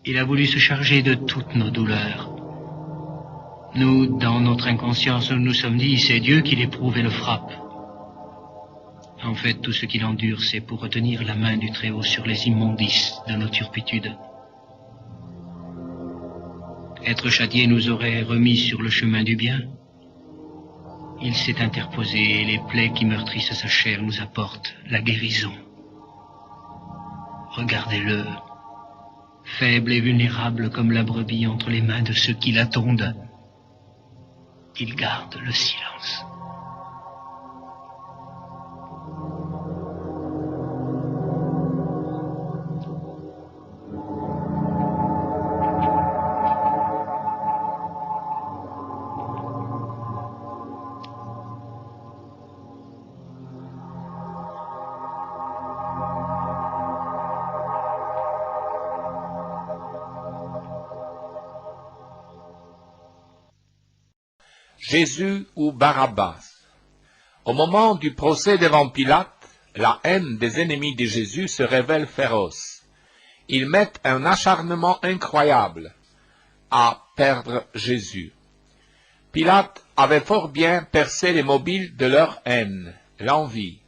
Il a voulu se charger de toutes nos douleurs. Nous, dans notre inconscience, nous nous sommes dit, c'est Dieu qui l'éprouve et le frappe. En fait, tout ce qu'il endure, c'est pour retenir la main du Très-Haut sur les immondices de nos turpitudes. Être châtié nous aurait remis sur le chemin du bien. Il s'est interposé et les plaies qui meurtrissent sa chair nous apportent la guérison. Regardez-le, faible et vulnérable comme la brebis entre les mains de ceux qui la tondent. Il garde le silence.
Jésus ou Barabbas. Au moment du procès devant Pilate, la haine des ennemis de Jésus se révèle féroce. Ils mettent un acharnement incroyable à perdre Jésus. Pilate avait fort bien percé les mobiles de leur haine, l'envie,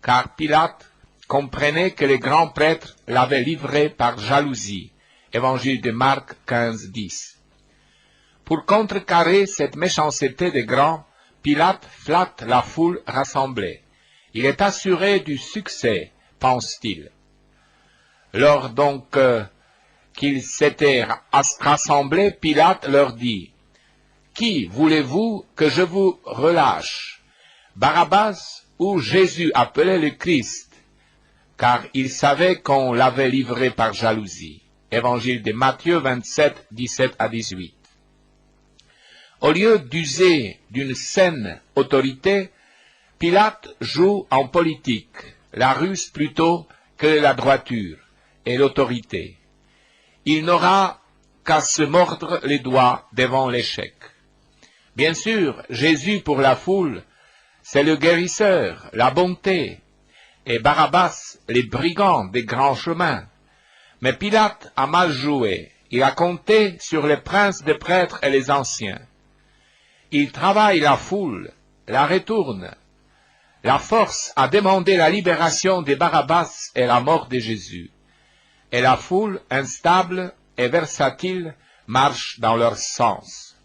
car Pilate comprenait que les grands prêtres l'avaient livré par jalousie. Évangile de Marc 15, 10. Pour contrecarrer cette méchanceté des grands, Pilate flatte la foule rassemblée. Il est assuré du succès, pense-t-il. Lors donc qu'ils s'étaient rassemblés, Pilate leur dit, « Qui voulez-vous que je vous relâche, Barabbas ou Jésus appelé le Christ ?» Car il savait qu'on l'avait livré par jalousie. Évangile de Matthieu 27, 17 à 18. Au lieu d'user d'une saine autorité, Pilate joue en politique, la ruse plutôt que la droiture et l'autorité. Il n'aura qu'à se mordre les doigts devant l'échec. Bien sûr, Jésus pour la foule, c'est le guérisseur, la bonté, et Barabbas, les brigands des grands chemins. Mais Pilate a mal joué, il a compté sur les princes des prêtres et les anciens. Il travaille la foule, la retourne, la force à demander la libération de Barabbas et la mort de Jésus. Et la foule, instable et versatile, marche dans leur sens.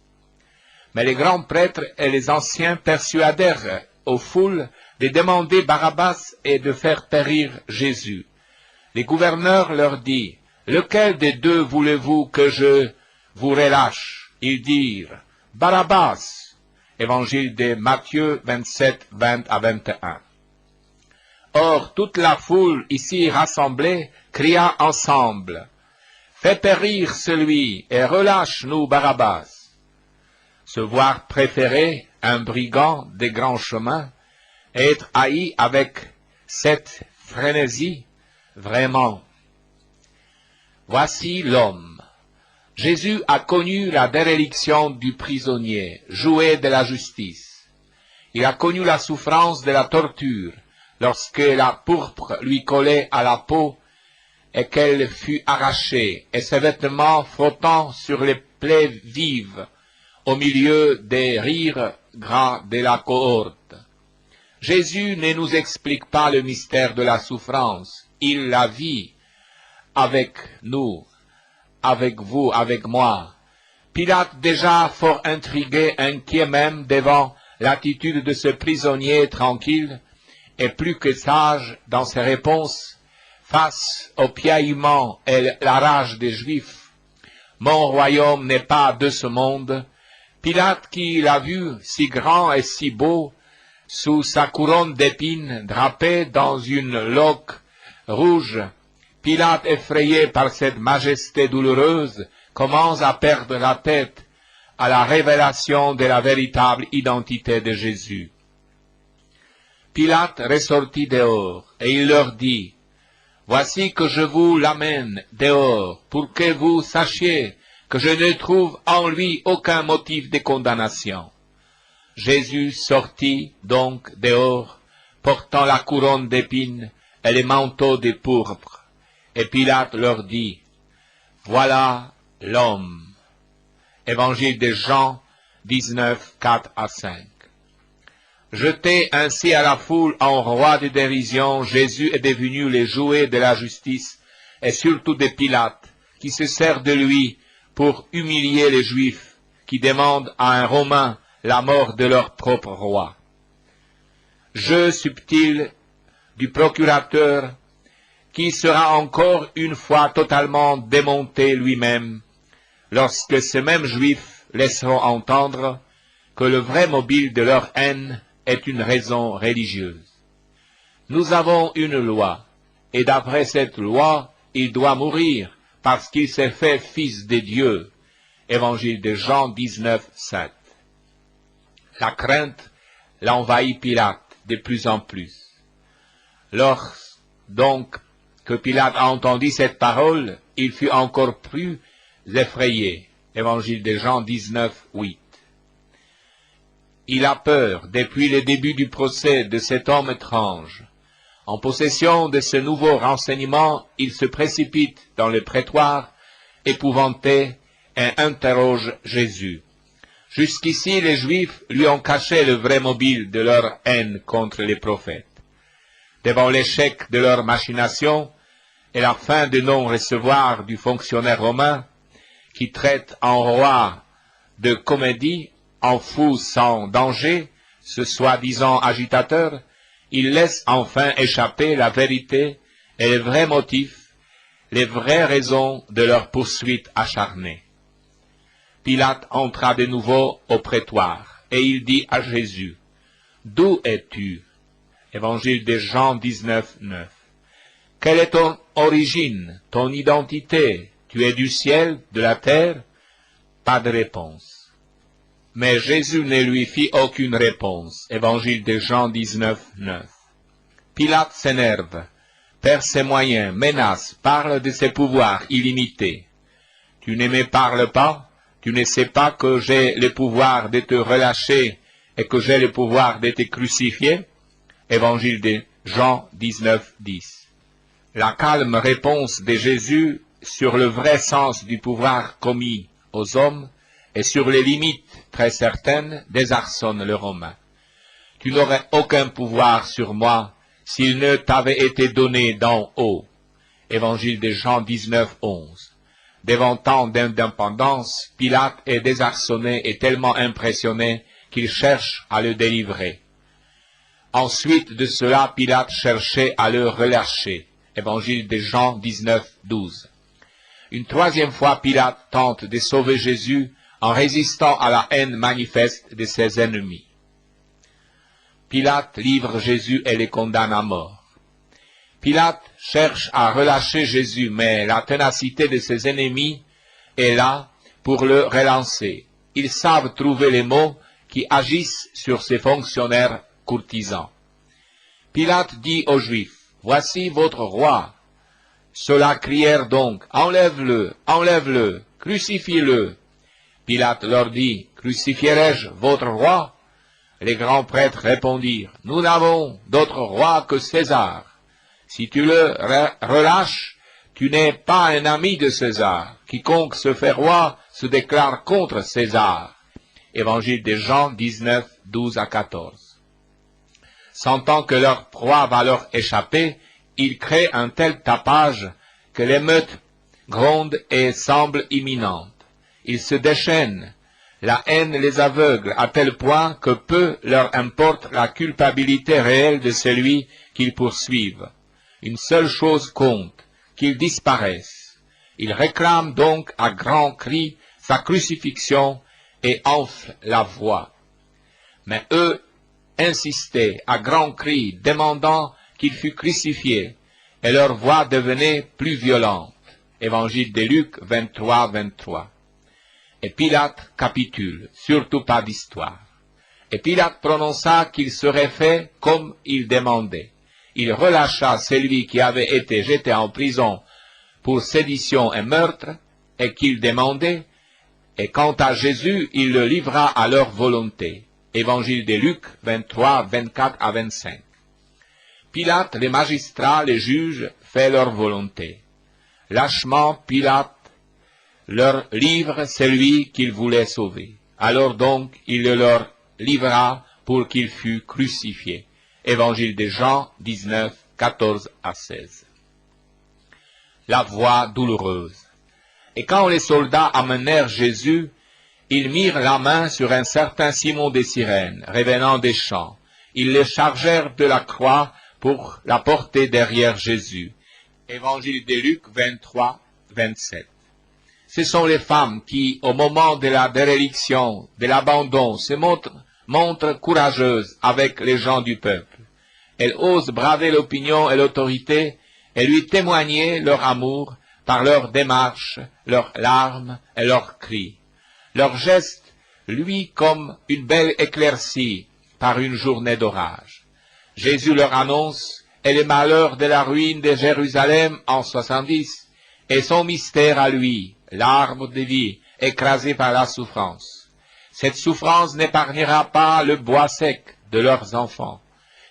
Mais les grands prêtres et les anciens persuadèrent aux foules de demander Barabbas et de faire périr Jésus. Les gouverneurs leur dirent, « Lequel des deux voulez-vous que je vous relâche ?» Ils dirent, « Barabbas !» Évangile de Matthieu 27, 20 à 21. Or, toute la foule ici rassemblée cria ensemble, « Fais périr celui et relâche-nous Barabbas !» Se voir préférer un brigand des grands chemins et être haï avec cette frénésie, vraiment. Voici l'homme. Jésus a connu la déréliction du prisonnier, jouet de la justice. Il a connu la souffrance de la torture, lorsque la pourpre lui collait à la peau et qu'elle fut arrachée, et ses vêtements frottant sur les plaies vives, au milieu des rires gras de la cohorte. Jésus ne nous explique pas le mystère de la souffrance, il la vit avec nous, avec vous, avec moi. Pilate, déjà fort intrigué, inquiet même devant l'attitude de ce prisonnier tranquille, et plus que sage dans ses réponses face au piaillement et la rage des Juifs. Mon royaume n'est pas de ce monde. Pilate, qui l'a vu si grand et si beau, sous sa couronne d'épines drapée dans une loque rouge, Pilate, effrayé par cette majesté douloureuse, commencent à perdre la tête à la révélation de la véritable identité de Jésus. Pilate ressortit dehors, et il leur dit, « Voici que je vous l'amène dehors, pour que vous sachiez que je ne trouve en lui aucun motif de condamnation. » Jésus sortit donc dehors, portant la couronne d'épines et les manteaux de pourpre. Et Pilate leur dit, « Voilà l'homme. » Évangile de Jean 19, 4 à 5. Jeté ainsi à la foule en roi de dérision, Jésus est devenu le jouet de la justice et surtout de Pilate, qui se sert de lui pour humilier les Juifs, qui demandent à un Romain la mort de leur propre roi. Jeu subtil du procurateur, qui sera encore une fois totalement démonté lui-même, lorsque ces mêmes Juifs laisseront entendre que le vrai mobile de leur haine est une raison religieuse. Nous avons une loi, et d'après cette loi, il doit mourir, parce qu'il s'est fait fils de Dieu. Évangile de Jean 19, 7. La crainte l'envahit Pilate de plus en plus. Lors donc que Pilate a entendu cette parole, il fut encore plus effrayé. Évangile de Jean 19, 8. Il a peur depuis le début du procès de cet homme étrange. En possession de ce nouveau renseignement, il se précipite dans le prétoire, épouvanté, et interroge Jésus. Jusqu'ici, les Juifs lui ont caché le vrai mobile de leur haine contre les prophètes. Devant l'échec de leur machination et la fin de non-recevoir du fonctionnaire romain, qui traite en roi de comédie, en fou sans danger, ce soi-disant agitateur, il laisse enfin échapper la vérité et les vrais motifs, les vraies raisons de leur poursuite acharnée. Pilate entra de nouveau au prétoire, et il dit à Jésus, « D'où es-tu » Évangile de Jean 19, 9. « Quelle est ton origine, ton identité? Tu es du ciel, de la terre ?» Pas de réponse. Mais Jésus ne lui fit aucune réponse. Évangile de Jean 19, 9. Pilate s'énerve, perd ses moyens, menace, parle de ses pouvoirs illimités. Tu ne me parles pas? Tu ne sais pas que j'ai le pouvoir de te relâcher et que j'ai le pouvoir de te crucifier? Évangile de Jean 19, 10. La calme réponse de Jésus sur le vrai sens du pouvoir commis aux hommes et sur les limites très certaines désarçonne le Romain. Tu n'aurais aucun pouvoir sur moi s'il ne t'avait été donné d'en haut. Évangile de Jean 19, 11. Devant tant d'indépendance, Pilate est désarçonné et tellement impressionné qu'il cherche à le délivrer. Ensuite de cela, Pilate cherchait à le relâcher. Évangile de Jean 19, 12. Une troisième fois, Pilate tente de sauver Jésus en résistant à la haine manifeste de ses ennemis. Pilate livre Jésus et le condamne à mort. Pilate cherche à relâcher Jésus, mais la ténacité de ses ennemis est là pour le relancer. Ils savent trouver les mots qui agissent sur ces fonctionnaires courtisans. Pilate dit aux Juifs, « Voici votre roi. » Ceux-là crièrent donc, « Enlève-le, enlève-le, crucifie-le. » Pilate leur dit, « Crucifierai-je votre roi ?» Les grands prêtres répondirent, « Nous n'avons d'autre roi que César. Si tu le relâches, tu n'es pas un ami de César. Quiconque se fait roi se déclare contre César. » Évangile de Jean 19, 12 à 14. Sentant que leur proie va leur échapper, ils créent un tel tapage que l'émeute gronde et semble imminente. Ils se déchaînent. La haine les aveugle à tel point que peu leur importe la culpabilité réelle de celui qu'ils poursuivent. Une seule chose compte, qu'ils disparaissent. Ils réclament donc à grands cris sa crucifixion et enflent la voix. Mais eux insistaient à grands cris, demandant qu'il fût crucifié, et leur voix devenait plus violente. Évangile de Luc 23, 23. Et Pilate capitule, surtout pas d'histoire. Et Pilate prononça qu'il serait fait comme il demandait. Il relâcha celui qui avait été jeté en prison pour sédition et meurtre, et qu'il demandait, et quant à Jésus, il le livra à leur volonté. Évangile de Luc 23, 24 à 25. Pilate, les magistrats, les juges, fait leur volonté. Lâchement, Pilate leur livre celui qu'il voulait sauver. Alors donc, il le leur livra pour qu'il fût crucifié. Évangile de Jean 19, 14 à 16. La voie douloureuse. Et quand les soldats amenèrent Jésus, ils mirent la main sur un certain Simon des Cyrènes, revenant des champs. Ils le chargèrent de la croix pour la porter derrière Jésus. Évangile de Luc 23, 27. Ce sont les femmes qui, au moment de la déréliction, de l'abandon, se montrent courageuses avec les gens du peuple. Elles osent braver l'opinion et l'autorité et lui témoigner leur amour par leurs démarches, leurs larmes et leurs cris. Leurs gestes, lui, comme une belle éclaircie par une journée d'orage. Jésus leur annonce et le malheur de la ruine de Jérusalem en 70 et son mystère à lui, l'arbre de vie, écrasé par la souffrance. Cette souffrance n'épargnera pas le bois sec de leurs enfants.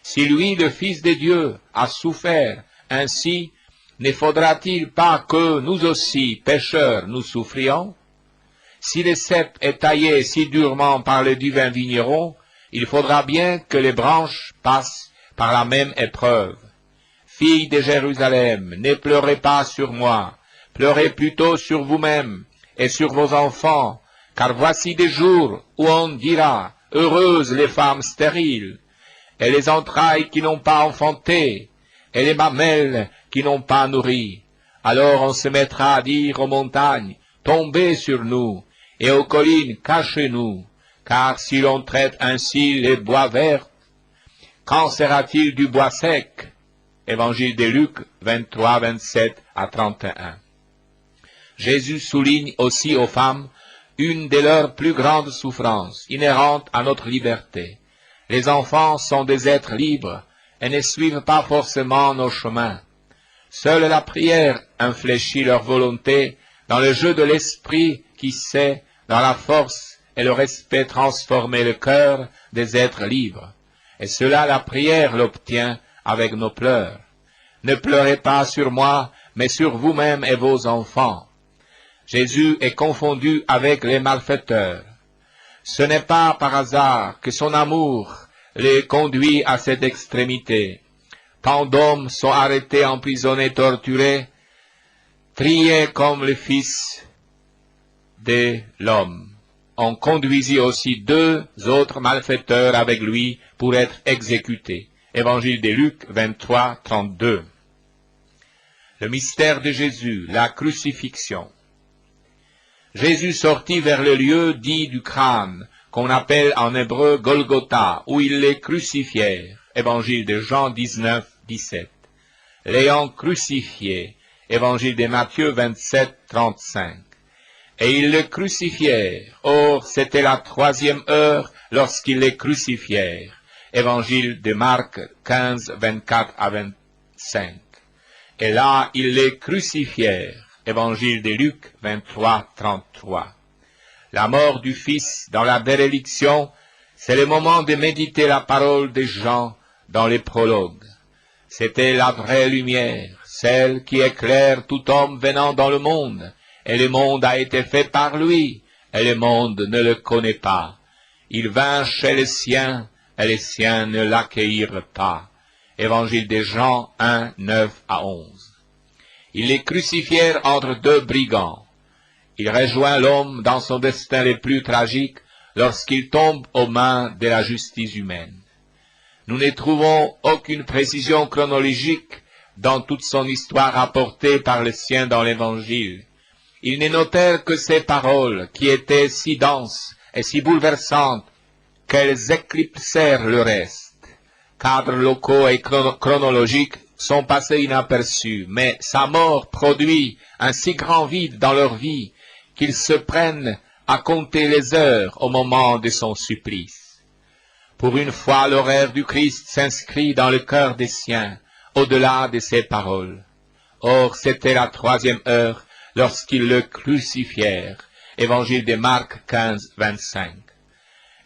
Si lui, le Fils de Dieu, a souffert ainsi, ne faudra-t-il pas que nous aussi, pécheurs, nous souffrions? Si le cep est taillé si durement par le divin vigneron, il faudra bien que les branches passent par la même épreuve. Filles de Jérusalem, ne pleurez pas sur moi, pleurez plutôt sur vous-même et sur vos enfants, car voici des jours où on dira, heureuses les femmes stériles, et les entrailles qui n'ont pas enfanté, et les mamelles qui n'ont pas nourri. Alors on se mettra à dire aux montagnes, tombez sur nous, et aux collines, cachez-nous, car si l'on traite ainsi les bois verts, qu'en sera-t-il du bois sec? Évangile de Luc 23, 27 à 31. Jésus souligne aussi aux femmes une de leurs plus grandes souffrances, inhérentes à notre liberté. Les enfants sont des êtres libres et ne suivent pas forcément nos chemins. Seule la prière infléchit leur volonté dans le jeu de l'esprit qui sait, dans la force et le respect, transformer le cœur des êtres libres. Et cela, la prière l'obtient avec nos pleurs. Ne pleurez pas sur moi, mais sur vous-même et vos enfants. Jésus est confondu avec les malfaiteurs. Ce n'est pas par hasard que son amour les conduit à cette extrémité. Tant d'hommes sont arrêtés, emprisonnés, torturés, triés comme le Fils de l'homme. On conduisit aussi 2 autres malfaiteurs avec lui pour être exécutés. Évangile de Luc 23, 32. Le mystère de Jésus, la crucifixion. Jésus sortit vers le lieu dit du crâne, qu'on appelle en hébreu Golgotha, où ils les crucifièrent. Évangile de Jean 19, 17. L'ayant crucifié. Évangile de Matthieu 27, 35. Et ils le crucifièrent. Or, c'était la 3e heure lorsqu'ils les crucifièrent. Évangile de Marc 15, 24 à 25. Et là, ils les crucifièrent. Évangile de Luc 23, 33. La mort du Fils dans la déréliction, c'est le moment de méditer la parole des gens dans les prologues. C'était la vraie lumière, celle qui éclaire tout homme venant dans le monde, et le monde a été fait par lui, et le monde ne le connaît pas. Il vint chez les siens, et les siens ne l'accueillirent pas. Évangile de Jean 1, 9 à 11. Ils les crucifièrent entre 2 brigands. Il rejoint l'homme dans son destin le plus tragique lorsqu'il tombe aux mains de la justice humaine. Nous ne trouvons aucune précision chronologique dans toute son histoire rapportée par les siens dans l'Évangile. Ils ne notèrent que ces paroles qui étaient si denses et si bouleversantes qu'elles éclipsèrent le reste. Cadres locaux et chronologiques sont passés inaperçus, mais sa mort produit un si grand vide dans leur vie qu'ils se prennent à compter les heures au moment de son supplice. Pour une fois, l'horaire du Christ s'inscrit dans le cœur des siens, au-delà de ses paroles. Or, c'était la 3e heure lorsqu'ils le crucifièrent. Évangile de Marc 15, 25.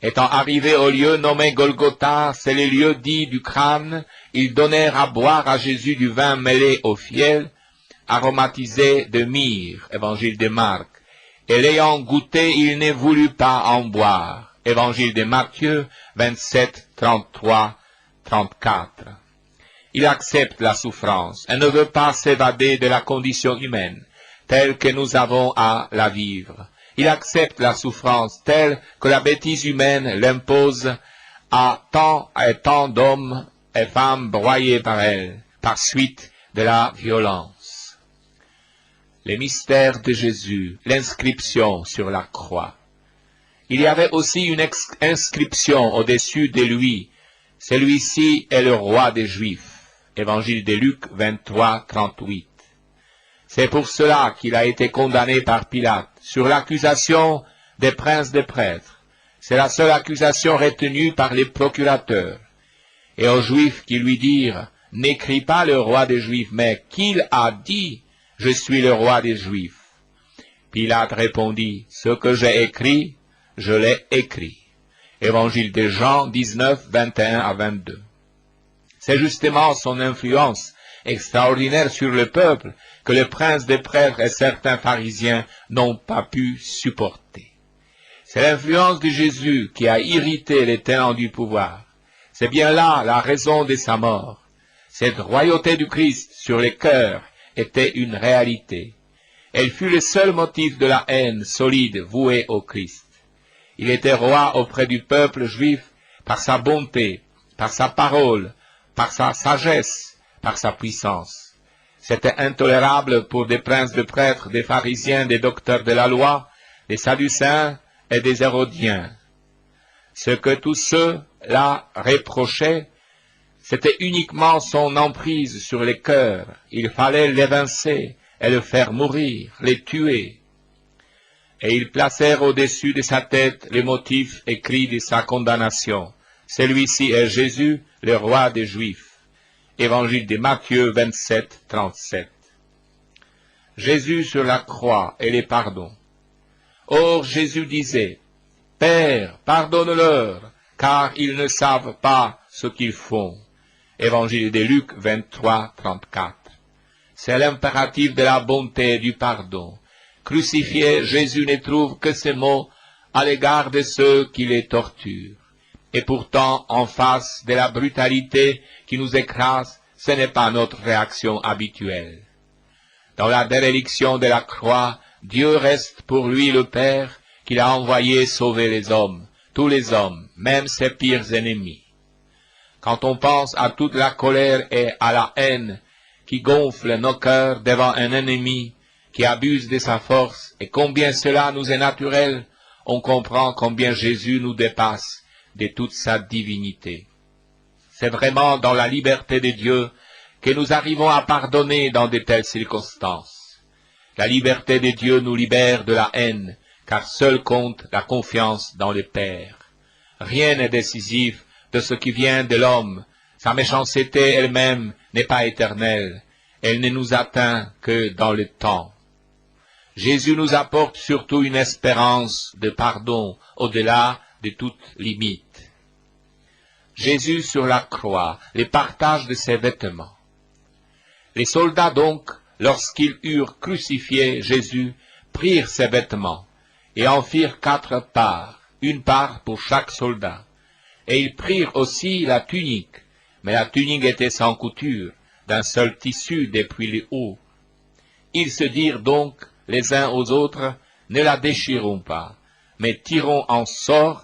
Étant arrivés au lieu nommé Golgotha, c'est le lieu dit du crâne, ils donnèrent à boire à Jésus du vin mêlé au fiel, aromatisé de myrrhe. Évangile de Marc. Et l'ayant goûté, il ne voulut pas en boire. Évangile de Matthieu 27, 33, 34. Il accepte la souffrance et ne veut pas s'évader de la condition humaine, telle que nous avons à la vivre. Il accepte la souffrance telle que la bêtise humaine l'impose à tant d'hommes et femmes broyés par elle, par suite de la violence. Les mystères de Jésus, l'inscription sur la croix. Il y avait aussi une inscription au-dessus de lui. Celui-ci est le roi des Juifs. Évangile de Luc 23, 38. C'est pour cela qu'il a été condamné par Pilate, sur l'accusation des princes des prêtres. C'est la seule accusation retenue par les procurateurs. Et aux Juifs qui lui dirent, « N'écris pas le roi des Juifs, mais qu'il a dit, je suis le roi des Juifs. » Pilate répondit, « Ce que j'ai écrit, je l'ai écrit. » Évangile de Jean 19, 21 à 22. C'est justement son influence extraordinaire sur le peuple que les princes des prêtres et certains pharisiens n'ont pas pu supporter. C'est l'influence de Jésus qui a irrité les tenants du pouvoir. C'est bien là la raison de sa mort. Cette royauté du Christ sur les cœurs était une réalité. Elle fut le seul motif de la haine solide vouée au Christ. Il était roi auprès du peuple juif par sa bonté, par sa parole, par sa sagesse, par sa puissance. C'était intolérable pour des princes de prêtres, des pharisiens, des docteurs de la loi, des sadducéens et des hérodiens. Ce que tous ceux-là reprochaient, c'était uniquement son emprise sur les cœurs. Il fallait l'évincer et le faire mourir, les tuer. Et ils placèrent au-dessus de sa tête les motifs écrits de sa condamnation. Celui-ci est Jésus, le roi des Juifs. Évangile de Matthieu 27, 37. Jésus sur la croix et les pardons. Or Jésus disait, « Père, pardonne-leur, car ils ne savent pas ce qu'ils font. » Évangile de Luc 23, 34. C'est l'impératif de la bonté et du pardon. Crucifié, Jésus ne trouve que ces mots à l'égard de ceux qui les torturent. Et pourtant, en face de la brutalité qui nous écrase, ce n'est pas notre réaction habituelle. Dans la déréliction de la croix, Dieu reste pour lui le Père qu'il a envoyé sauver les hommes, tous les hommes, même ses pires ennemis. Quand on pense à toute la colère et à la haine qui gonfle nos cœurs devant un ennemi qui abuse de sa force, et combien cela nous est naturel, on comprend combien Jésus nous dépasse de toute sa divinité. C'est vraiment dans la liberté de Dieu que nous arrivons à pardonner dans de telles circonstances. La liberté de Dieu nous libère de la haine, car seul compte la confiance dans le Père. Rien n'est décisif de ce qui vient de l'homme. Sa méchanceté elle-même n'est pas éternelle. Elle ne nous atteint que dans le temps. Jésus nous apporte surtout une espérance de pardon au-delà de toute limite. Jésus sur la croix, le partage de ses vêtements. Les soldats donc, lorsqu'ils eurent crucifié Jésus, prirent ses vêtements et en firent 4 parts, une part pour chaque soldat. Et ils prirent aussi la tunique, mais la tunique était sans couture, d'un seul tissu depuis le haut. Ils se dirent donc les uns aux autres, ne la déchirons pas, mais tirons au sort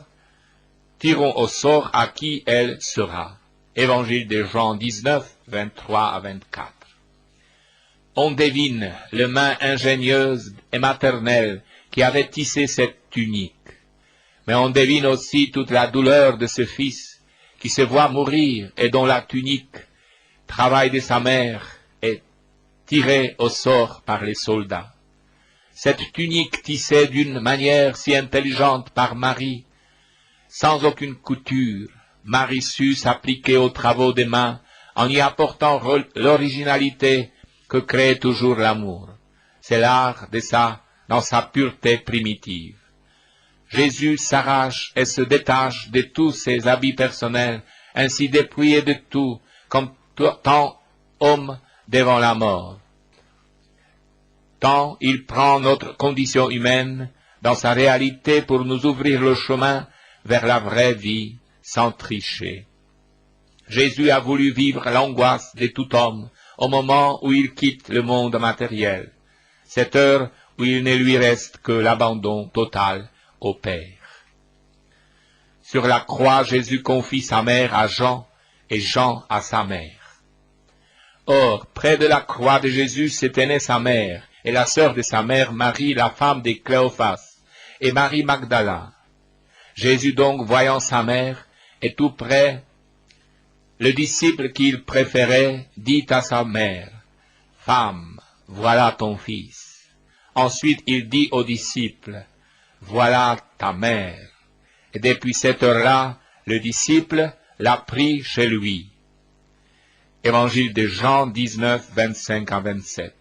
à qui elle sera. Évangile de Jean 19, 23 à 24. On devine les mains ingénieuses et maternelles qui avaient tissé cette tunique. Mais on devine aussi toute la douleur de ce fils qui se voit mourir et dont la tunique travail de sa mère est tiré au sort par les soldats. Cette tunique tissée d'une manière si intelligente par Marie, sans aucune couture, Marie sut s'appliquer aux travaux des mains en y apportant l'originalité que crée toujours l'amour. C'est l'art de ça dans sa pureté primitive. Jésus s'arrache et se détache de tous ses habits personnels, ainsi dépouillé de tout, comme tant homme devant la mort. Tant il prend notre condition humaine dans sa réalité pour nous ouvrir le chemin vers la vraie vie sans tricher. Jésus a voulu vivre l'angoisse de tout homme au moment où il quitte le monde matériel, cette heure où il ne lui reste que l'abandon total au Père. Sur la croix, Jésus confie sa mère à Jean et Jean à sa mère. Or, près de la croix de Jésus s'était née sa mère et la sœur de sa mère, Marie, la femme de Cléophas, et Marie Magdala. Jésus donc, voyant sa mère, et tout près, le disciple qu'il préférait dit à sa mère, « Femme, voilà ton fils. » Ensuite il dit aux disciples, « Voilà ta mère. » Et depuis cette heure-là, le disciple l'a pris chez lui. Évangile de Jean 19, 25 à 27.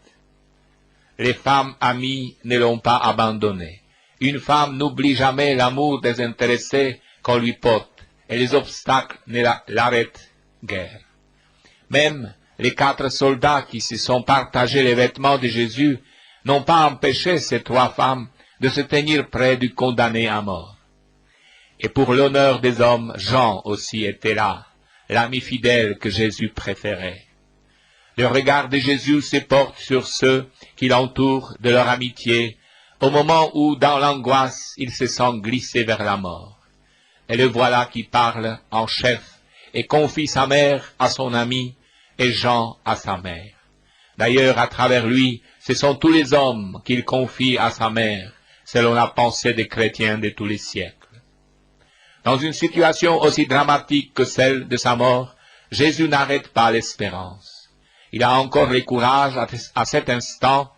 Les femmes amies ne l'ont pas abandonné. Une femme n'oublie jamais l'amour désintéressé qu'on lui porte, et les obstacles ne l'arrêtent guère. Même les 4 soldats qui se sont partagés les vêtements de Jésus n'ont pas empêché ces 3 femmes de se tenir près du condamné à mort. Et pour l'honneur des hommes, Jean aussi était là, l'ami fidèle que Jésus préférait. Le regard de Jésus se porte sur ceux qui l'entourent de leur amitié, au moment où, dans l'angoisse, il se sent glisser vers la mort. Et le voilà qui parle en chef et confie sa mère à son ami et Jean à sa mère. D'ailleurs, à travers lui, ce sont tous les hommes qu'il confie à sa mère, selon la pensée des chrétiens de tous les siècles. Dans une situation aussi dramatique que celle de sa mort, Jésus n'arrête pas l'espérance. Il a encore le courage, à cet instant,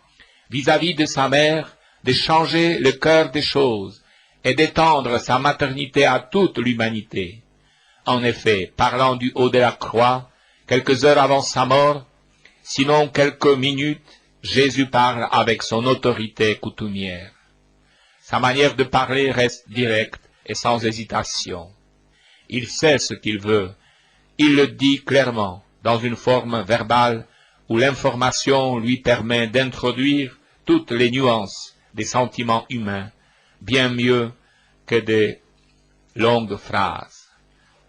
vis-à-vis de sa mère, de changer le cœur des choses et d'étendre sa maternité à toute l'humanité. En effet, parlant du haut de la croix, quelques heures avant sa mort, sinon quelques minutes, Jésus parle avec son autorité coutumière. Sa manière de parler reste directe et sans hésitation. Il sait ce qu'il veut. Il le dit clairement, dans une forme verbale où l'information lui permet d'introduire toutes les nuances des sentiments humains, bien mieux que des longues phrases.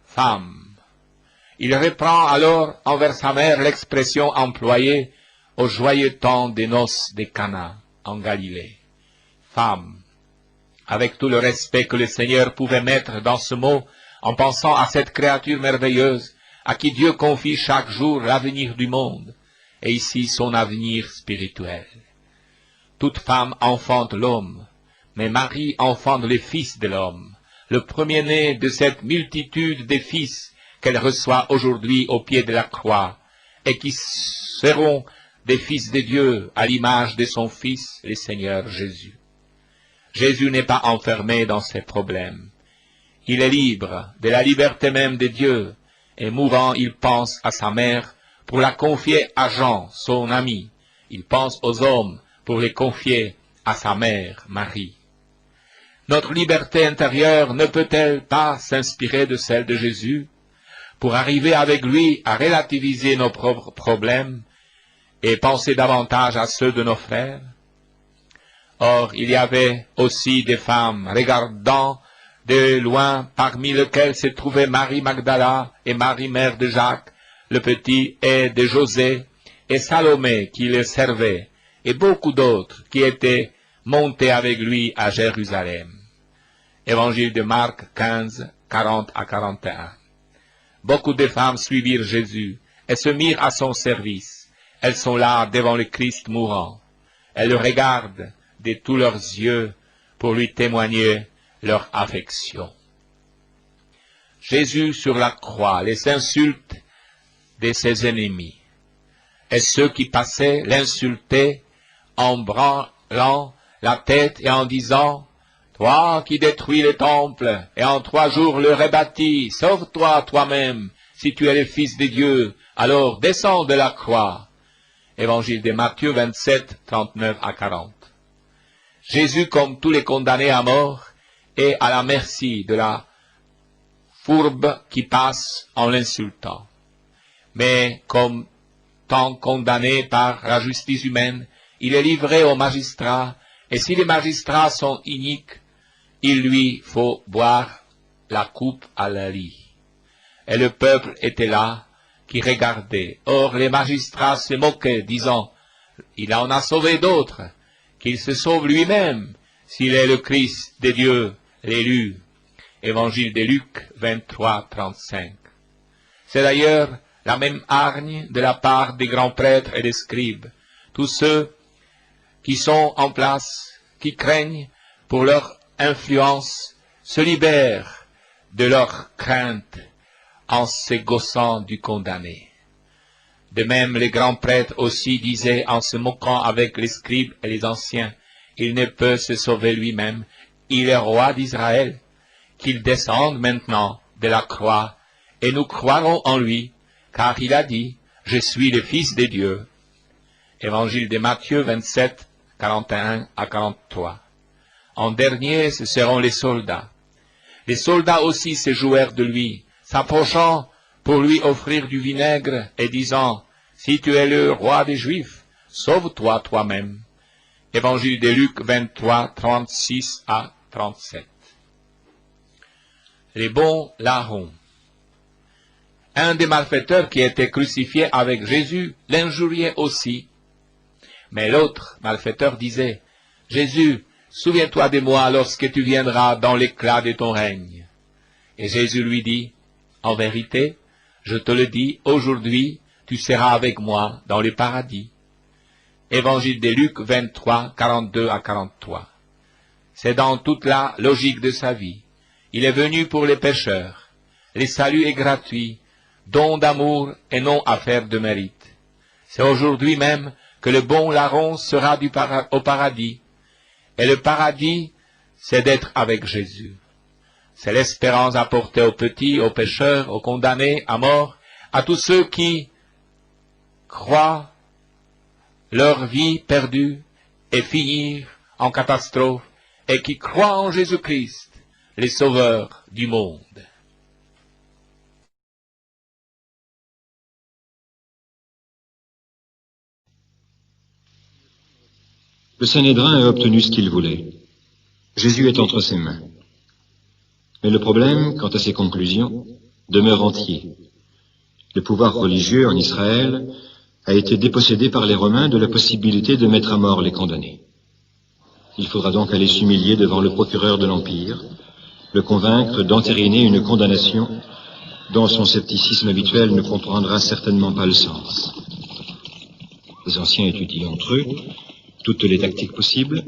Femme. Il reprend alors envers sa mère l'expression employée au joyeux temps des noces de Cana, en Galilée. Femme. Avec tout le respect que le Seigneur pouvait mettre dans ce mot, en pensant à cette créature merveilleuse, à qui Dieu confie chaque jour l'avenir du monde, et ici son avenir spirituel. Toute femme enfante l'homme, mais Marie enfante le Fils de l'homme, le premier-né de cette multitude de fils qu'elle reçoit aujourd'hui au pied de la croix, et qui seront des fils de Dieu à l'image de son Fils, le Seigneur Jésus. Jésus n'est pas enfermé dans ses problèmes. Il est libre de la liberté même de Dieu, et mourant, il pense à sa mère pour la confier à Jean, son ami. Il pense aux hommes pour les confier à sa mère, Marie. Notre liberté intérieure ne peut-elle pas s'inspirer de celle de Jésus pour arriver avec lui à relativiser nos propres problèmes et penser davantage à ceux de nos frères? Or, il y avait aussi des femmes regardant de loin, parmi lesquelles se trouvaient Marie Magdala et Marie mère de Jacques, le petit, et de José, et Salomé qui le servait, et beaucoup d'autres qui étaient montés avec lui à Jérusalem. Évangile de Marc 15, 40 à 41. Beaucoup de femmes suivirent Jésus et se mirent à son service. Elles sont là devant le Christ mourant. Elles le regardent de tous leurs yeux pour lui témoigner leur affection. Jésus sur la croix les insulte de ses ennemis. Et ceux qui passaient l'insultaient en branlant la tête et en disant, « Toi qui détruis le temple et en 3 jours le rebâtis, sauve-toi toi-même, si tu es le Fils de Dieu, alors descends de la croix. » Évangile de Matthieu 27, 39 à 40. Jésus, comme tous les condamnés à mort, est à la merci de la fourbe qui passe en l'insultant. Mais comme tant condamné par la justice humaine, il est livré aux magistrats, et si les magistrats sont iniques, il lui faut boire la coupe à la lit. Et le peuple était là, qui regardait. Or les magistrats se moquaient, disant, « Il en a sauvé d'autres, qu'il se sauve lui-même, s'il est le Christ de Dieu, l'élu. » Évangile de Luc 23, 35. C'est d'ailleurs la même hargne de la part des grands prêtres et des scribes, tous ceux qui sont en place, qui craignent pour leur influence, se libèrent de leur crainte en se gaussant du condamné. De même, les grands prêtres aussi disaient en se moquant avec les scribes et les anciens, « Il ne peut se sauver lui-même, il est roi d'Israël, qu'il descende maintenant de la croix, et nous croirons en lui, car il a dit, « Je suis le Fils de Dieu. » Évangile de Matthieu 27, 41 à 43. En dernier, ce seront les soldats. Les soldats aussi se jouèrent de lui, s'approchant pour lui offrir du vinaigre et disant, « Si tu es le roi des Juifs, sauve-toi toi-même. » Évangile de Luc 23, 36 à 37. Les bons larrons. Un des malfaiteurs qui était crucifié avec Jésus l'injuriait aussi. Mais l'autre malfaiteur disait, « Jésus, souviens-toi de moi lorsque tu viendras dans l'éclat de ton règne. » Et Jésus lui dit, « En vérité, je te le dis, aujourd'hui, tu seras avec moi dans le paradis. » Évangile de Luc 23, 42 à 43. C'est dans toute la logique de sa vie. Il est venu pour les pécheurs. Le salut est gratuit, don d'amour et non affaire de mérite. C'est aujourd'hui même que le bon larron sera au paradis. Et le paradis, c'est d'être avec Jésus. C'est l'espérance apportée aux petits, aux pécheurs, aux condamnés à mort, à tous ceux qui croient leur vie perdue et finir en catastrophe, et qui croient en Jésus-Christ, le Sauveur du monde.
Le Sanhédrin a obtenu ce qu'il voulait. Jésus est entre ses mains. Mais le problème, quant à ses conclusions, demeure entier. Le pouvoir religieux en Israël a été dépossédé par les Romains de la possibilité de mettre à mort les condamnés. Il faudra donc aller s'humilier devant le procureur de l'Empire, le convaincre d'entériner une condamnation dont son scepticisme habituel ne comprendra certainement pas le sens. Les anciens étudient entre eux toutes les tactiques possibles.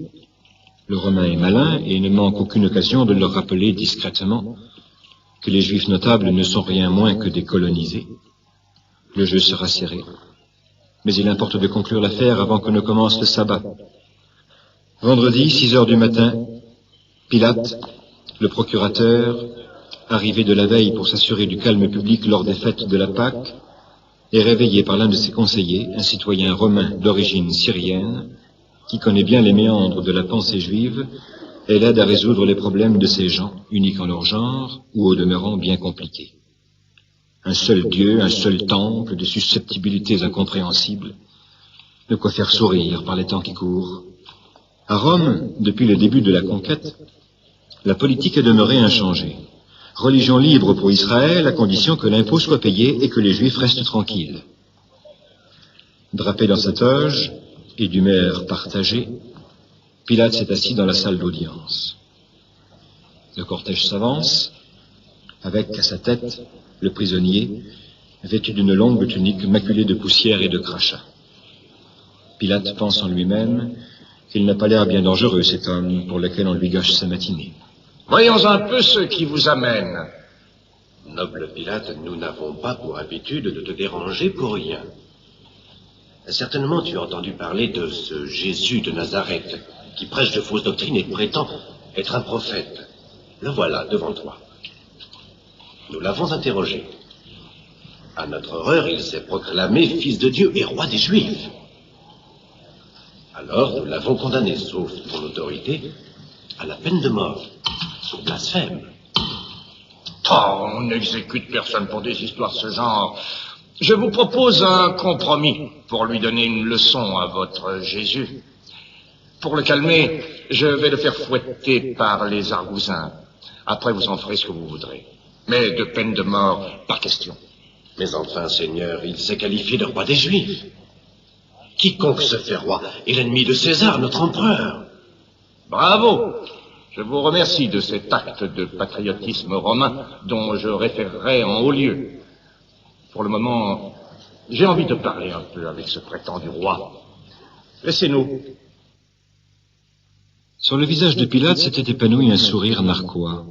Le Romain est malin et ne manque aucune occasion de leur rappeler discrètement que les Juifs notables ne sont rien moins que des colonisés. Le jeu sera serré. Mais il importe de conclure l'affaire avant que ne commence le sabbat. Vendredi, 6 heures du matin, Pilate, le procurateur, arrivé de la veille pour s'assurer du calme public lors des fêtes de la Pâque, est réveillé par l'un de ses conseillers, un citoyen romain d'origine syrienne, qui connaît bien les méandres de la pensée juive et l'aide à résoudre les problèmes de ces gens, uniques en leur genre ou au demeurant bien compliqués. Un seul Dieu, un seul temple, de susceptibilités incompréhensibles, de quoi faire sourire par les temps qui courent. À Rome, depuis le début de la conquête, la politique est demeurée inchangée. Religion libre pour Israël, à condition que l'impôt soit payé et que les Juifs restent tranquilles. Drapé dans sa toge et d'humeur partagée, Pilate s'est assis dans la salle d'audience. Le cortège s'avance, avec à sa tête le prisonnier, vêtu d'une longue tunique maculée de poussière et de crachats. Pilate pense en lui-même qu'il n'a pas l'air bien dangereux, cet homme pour lequel on lui gâche sa matinée.
Voyons un peu ce qui vous amène.
Noble Pilate, nous n'avons pas pour habitude de te déranger pour rien. Certainement, tu as entendu parler de ce Jésus de Nazareth, qui prêche de fausses doctrines et prétend être un prophète. Le voilà, devant toi. Nous l'avons interrogé. À notre horreur, il s'est proclamé fils de Dieu et roi des Juifs. Alors, nous l'avons condamné, sauf ton autorité, à la peine de mort, pour blasphème.
Oh, on n'exécute personne pour des histoires de ce genre. Je vous propose un compromis pour lui donner une leçon à votre Jésus. Pour le calmer, je vais le faire fouetter par les argousins. Après, vous en ferez ce que vous voudrez. Mais de peine de mort, pas question.
Mais enfin, Seigneur, il s'est qualifié de roi des Juifs. Quiconque se fait roi est l'ennemi de César, notre empereur.
Bravo! Je vous remercie de cet acte de patriotisme romain dont je référerai en haut lieu. Pour le moment, j'ai envie de parler un peu avec ce prétendu roi. Laissez-nous.
Sur le visage de Pilate s'était épanoui un sourire narquois.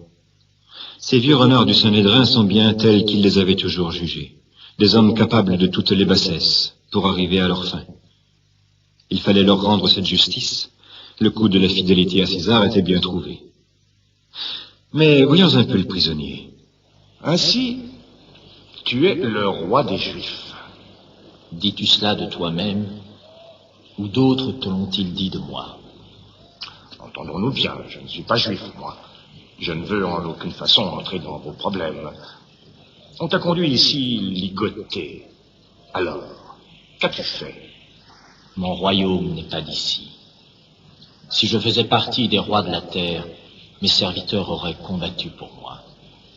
Ces vieux renards du Sanhédrin sont bien tels qu'il les avait toujours jugés, des hommes capables de toutes les bassesses pour arriver à leur fin. Il fallait leur rendre cette justice. Le coup de la fidélité à César était bien trouvé. Mais voyons un peu le prisonnier.
Ainsi, tu es le roi des Juifs.
Dis-tu cela de toi-même, ou d'autres te l'ont-ils dit de moi?
Entendons-nous bien, je ne suis pas juif, moi. Je ne veux en aucune façon entrer dans vos problèmes. On t'a conduit ici ligoté. Alors, qu'as-tu fait?
Mon royaume n'est pas d'ici. Si je faisais partie des rois de la terre, mes serviteurs auraient combattu pour moi,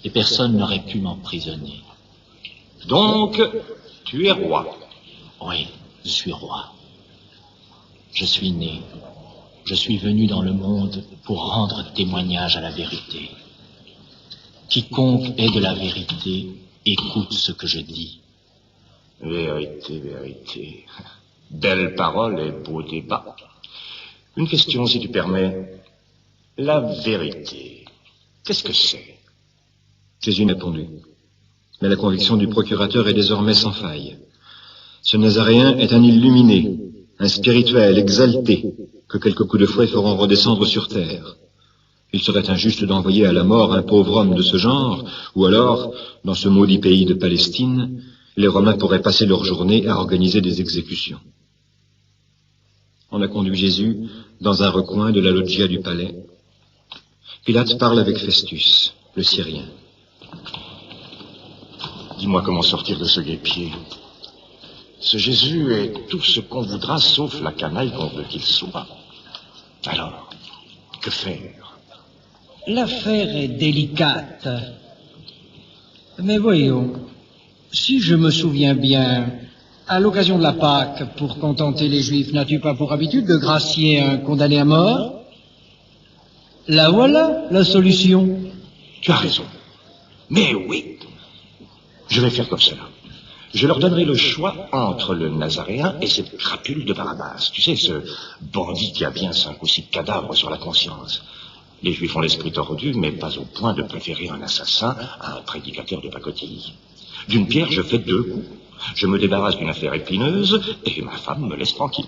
et personne n'aurait pu m'emprisonner.
Donc, tu es roi?
Oui, je suis roi. Je suis né. Je suis venu dans le monde pour rendre témoignage à la vérité. Quiconque est de la vérité, écoute ce que je dis.
Vérité, vérité. Belle parole et beau débat. Une question, si tu permets. La vérité, qu'est-ce que c'est?
Jésus n'a répondu. Mais la conviction du procurateur est désormais sans faille. Ce Nazaréen est un illuminé, un spirituel exalté, que quelques coups de fouet feront redescendre sur terre. Il serait injuste d'envoyer à la mort un pauvre homme de ce genre, ou alors, dans ce maudit pays de Palestine, les Romains pourraient passer leur journée à organiser des exécutions. On a conduit Jésus dans un recoin de la loggia du palais. Pilate parle avec Festus, le Syrien.
Dis-moi comment sortir de ce guêpier. Ce Jésus est tout ce qu'on voudra, sauf la canaille qu'on veut qu'il soit. Alors, que faire?
L'affaire est délicate. Mais voyons, si je me souviens bien, à l'occasion de la Pâque, pour contenter les Juifs, n'as-tu pas pour habitude de gracier un condamné à mort? La voilà, la solution.
Tu as raison. Mais oui, je vais faire comme cela. Je leur donnerai le choix entre le Nazaréen et cette crapule de Barabbas. Tu sais, ce bandit qui a bien 5 ou 6 cadavres sur la conscience. Les Juifs ont l'esprit tordu, mais pas au point de préférer un assassin à un prédicateur de pacotille. D'une pierre, je fais 2 coups. Je me débarrasse d'une affaire épineuse et ma femme me laisse tranquille.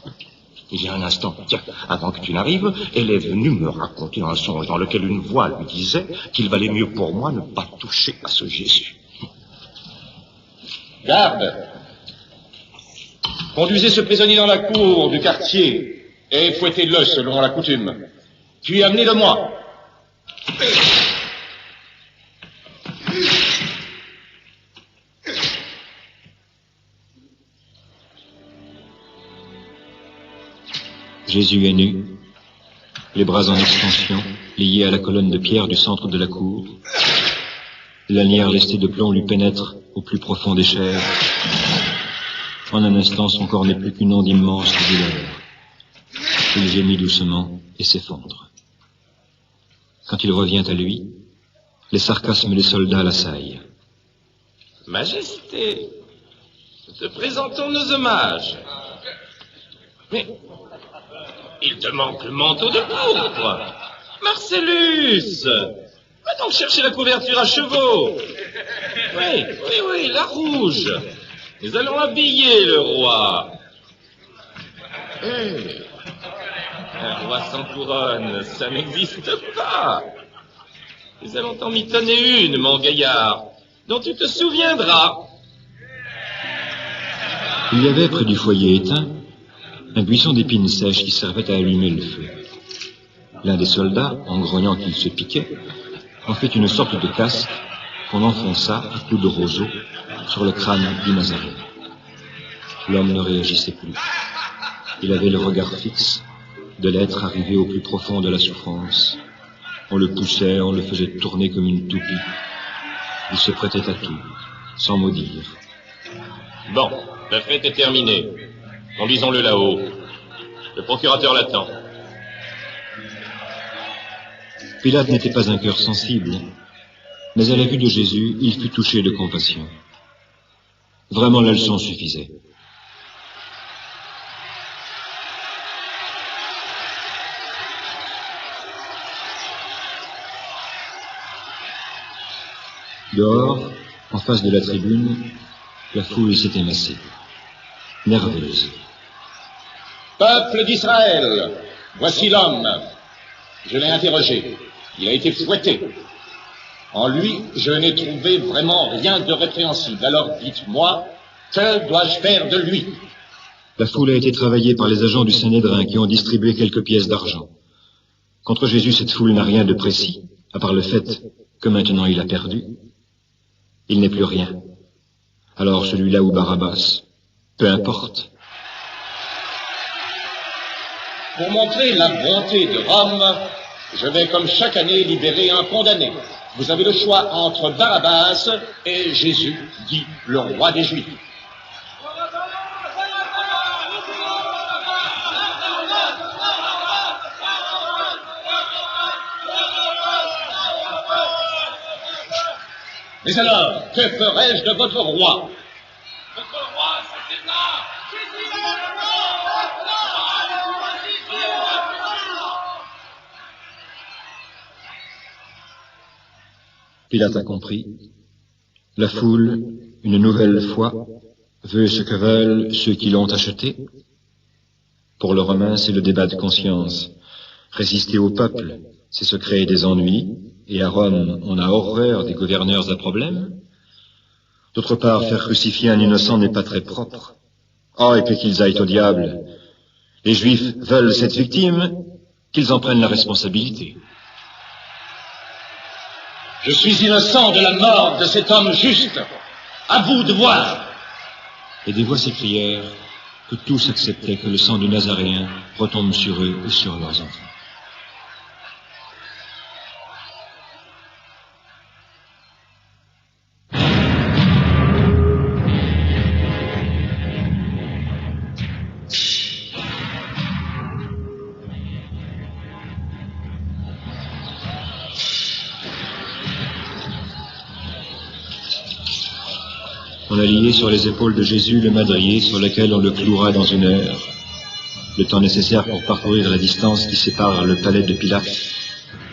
Il y a un instant, tiens, avant que tu n'arrives, elle est venue me raconter un songe dans lequel une voix lui disait qu'il valait mieux pour moi ne pas toucher à ce Jésus.
Garde! Conduisez ce prisonnier dans la cour du quartier et fouettez-le selon la coutume. Puis amenez-le moi.
Jésus est nu, les bras en extension, liés à la colonne de pierre du centre de la cour. La lanière lestée de plomb lui pénètre au plus profond des chairs. En un instant, son corps n'est plus qu'une onde immense de douleur. Il gémit doucement et s'effondre. Quand il revient à lui, les sarcasmes des soldats l'assaillent.
Majesté, te présentons nos hommages. Mais il te manque le manteau de pourpre. Marcellus, donc chercher la couverture à chevaux. Oui, la rouge. Nous allons habiller le roi. Un roi sans couronne, ça n'existe pas. Nous allons t'en mitonner une, mon gaillard, dont tu te souviendras.
Il y avait près du foyer éteint un buisson d'épines sèches qui servait à allumer le feu. L'un des soldats, en grognant qu'il se piquait, en fit une sorte de casque qu'on enfonça à coups de roseau sur le crâne du Nazaréen. L'homme ne réagissait plus. Il avait le regard fixe de l'être arrivé au plus profond de la souffrance. On le poussait, on le faisait tourner comme une toupie. Il se prêtait à tout, sans mot dire.
Bon, la fête est terminée. Conduisons-le là-haut. Le procurateur l'attend.
Pilate n'était pas un cœur sensible, mais à la vue de Jésus, il fut touché de compassion. Vraiment, la leçon suffisait. Dehors, en face de la tribune, la foule s'était massée, nerveuse.
Peuple d'Israël, voici l'homme. Je l'ai interrogé. Il a été fouetté. En lui, je n'ai trouvé vraiment rien de répréhensible. Alors dites-moi, que dois-je faire de lui?
La foule a été travaillée par les agents du Sanhédrin qui ont distribué quelques pièces d'argent. Contre Jésus, cette foule n'a rien de précis, à part le fait que maintenant il a perdu. Il n'est plus rien. Alors celui-là ou Barabbas, peu importe.
Pour montrer la bonté de Rome, je vais comme chaque année libérer un condamné. Vous avez le choix entre Barabbas et Jésus, dit le roi des Juifs. Mais alors, que ferai-je de votre roi? Votre roi, c'est César!
Pilate a compris. La foule, une nouvelle fois, veut ce que veulent ceux qui l'ont acheté. Pour le Romain, c'est le débat de conscience. Résister au peuple, c'est se créer des ennuis, et à Rome, on a horreur des gouverneurs à problème. D'autre part, faire crucifier un innocent n'est pas très propre. Oh, et puis qu'ils aillent au diable. Les Juifs veulent cette victime, qu'ils en prennent la responsabilité.
Je suis innocent de la mort de cet homme juste. À vous de voir.
Et des voix s'écrièrent que tous acceptaient que le sang du Nazaréen retombe sur eux et sur leurs enfants. On a lié sur les épaules de Jésus le madrier sur lequel on le clouera dans 1 heure. Le temps nécessaire pour parcourir la distance qui sépare le palais de Pilate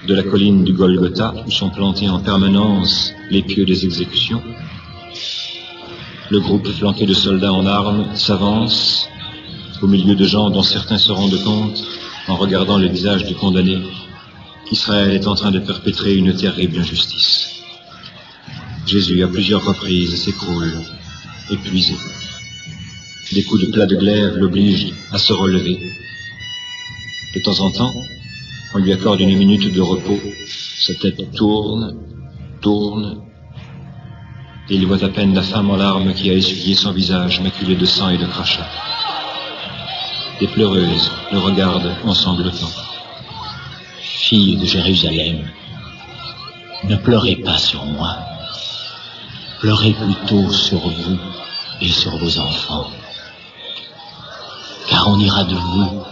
de la colline du Golgotha, où sont plantés en permanence les pieux des exécutions. Le groupe flanqué de soldats en armes s'avance au milieu de gens dont certains se rendent compte, en regardant le visage du condamné, qu'Israël est en train de perpétrer une terrible injustice. Jésus, à plusieurs reprises, s'écroule, épuisé. Des coups de plat de glaive l'obligent à se relever. De temps en temps, on lui accorde 1 minute de repos. Sa tête tourne, et il voit à peine la femme en larmes qui a essuyé son visage maculé de sang et de crachats. Des pleureuses le regardent en sanglotant.
Fille de Jérusalem, ne pleurez pas sur moi. Pleurez plutôt sur vous et sur vos enfants. Car on ira de vous.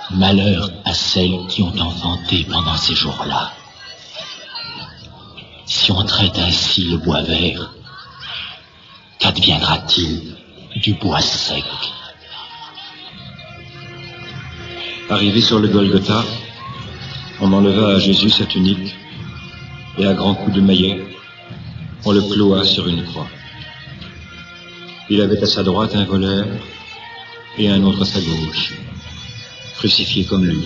Malheur à celles qui ont enfanté pendant ces jours-là. Si on traite ainsi le bois vert, qu'adviendra-t-il du bois sec?
Arrivé sur le Golgotha, on enleva à Jésus sa tunique et à grands coups de maillet, on le cloua sur une croix. Il avait à sa droite un voleur et un autre à sa gauche, crucifiés comme lui.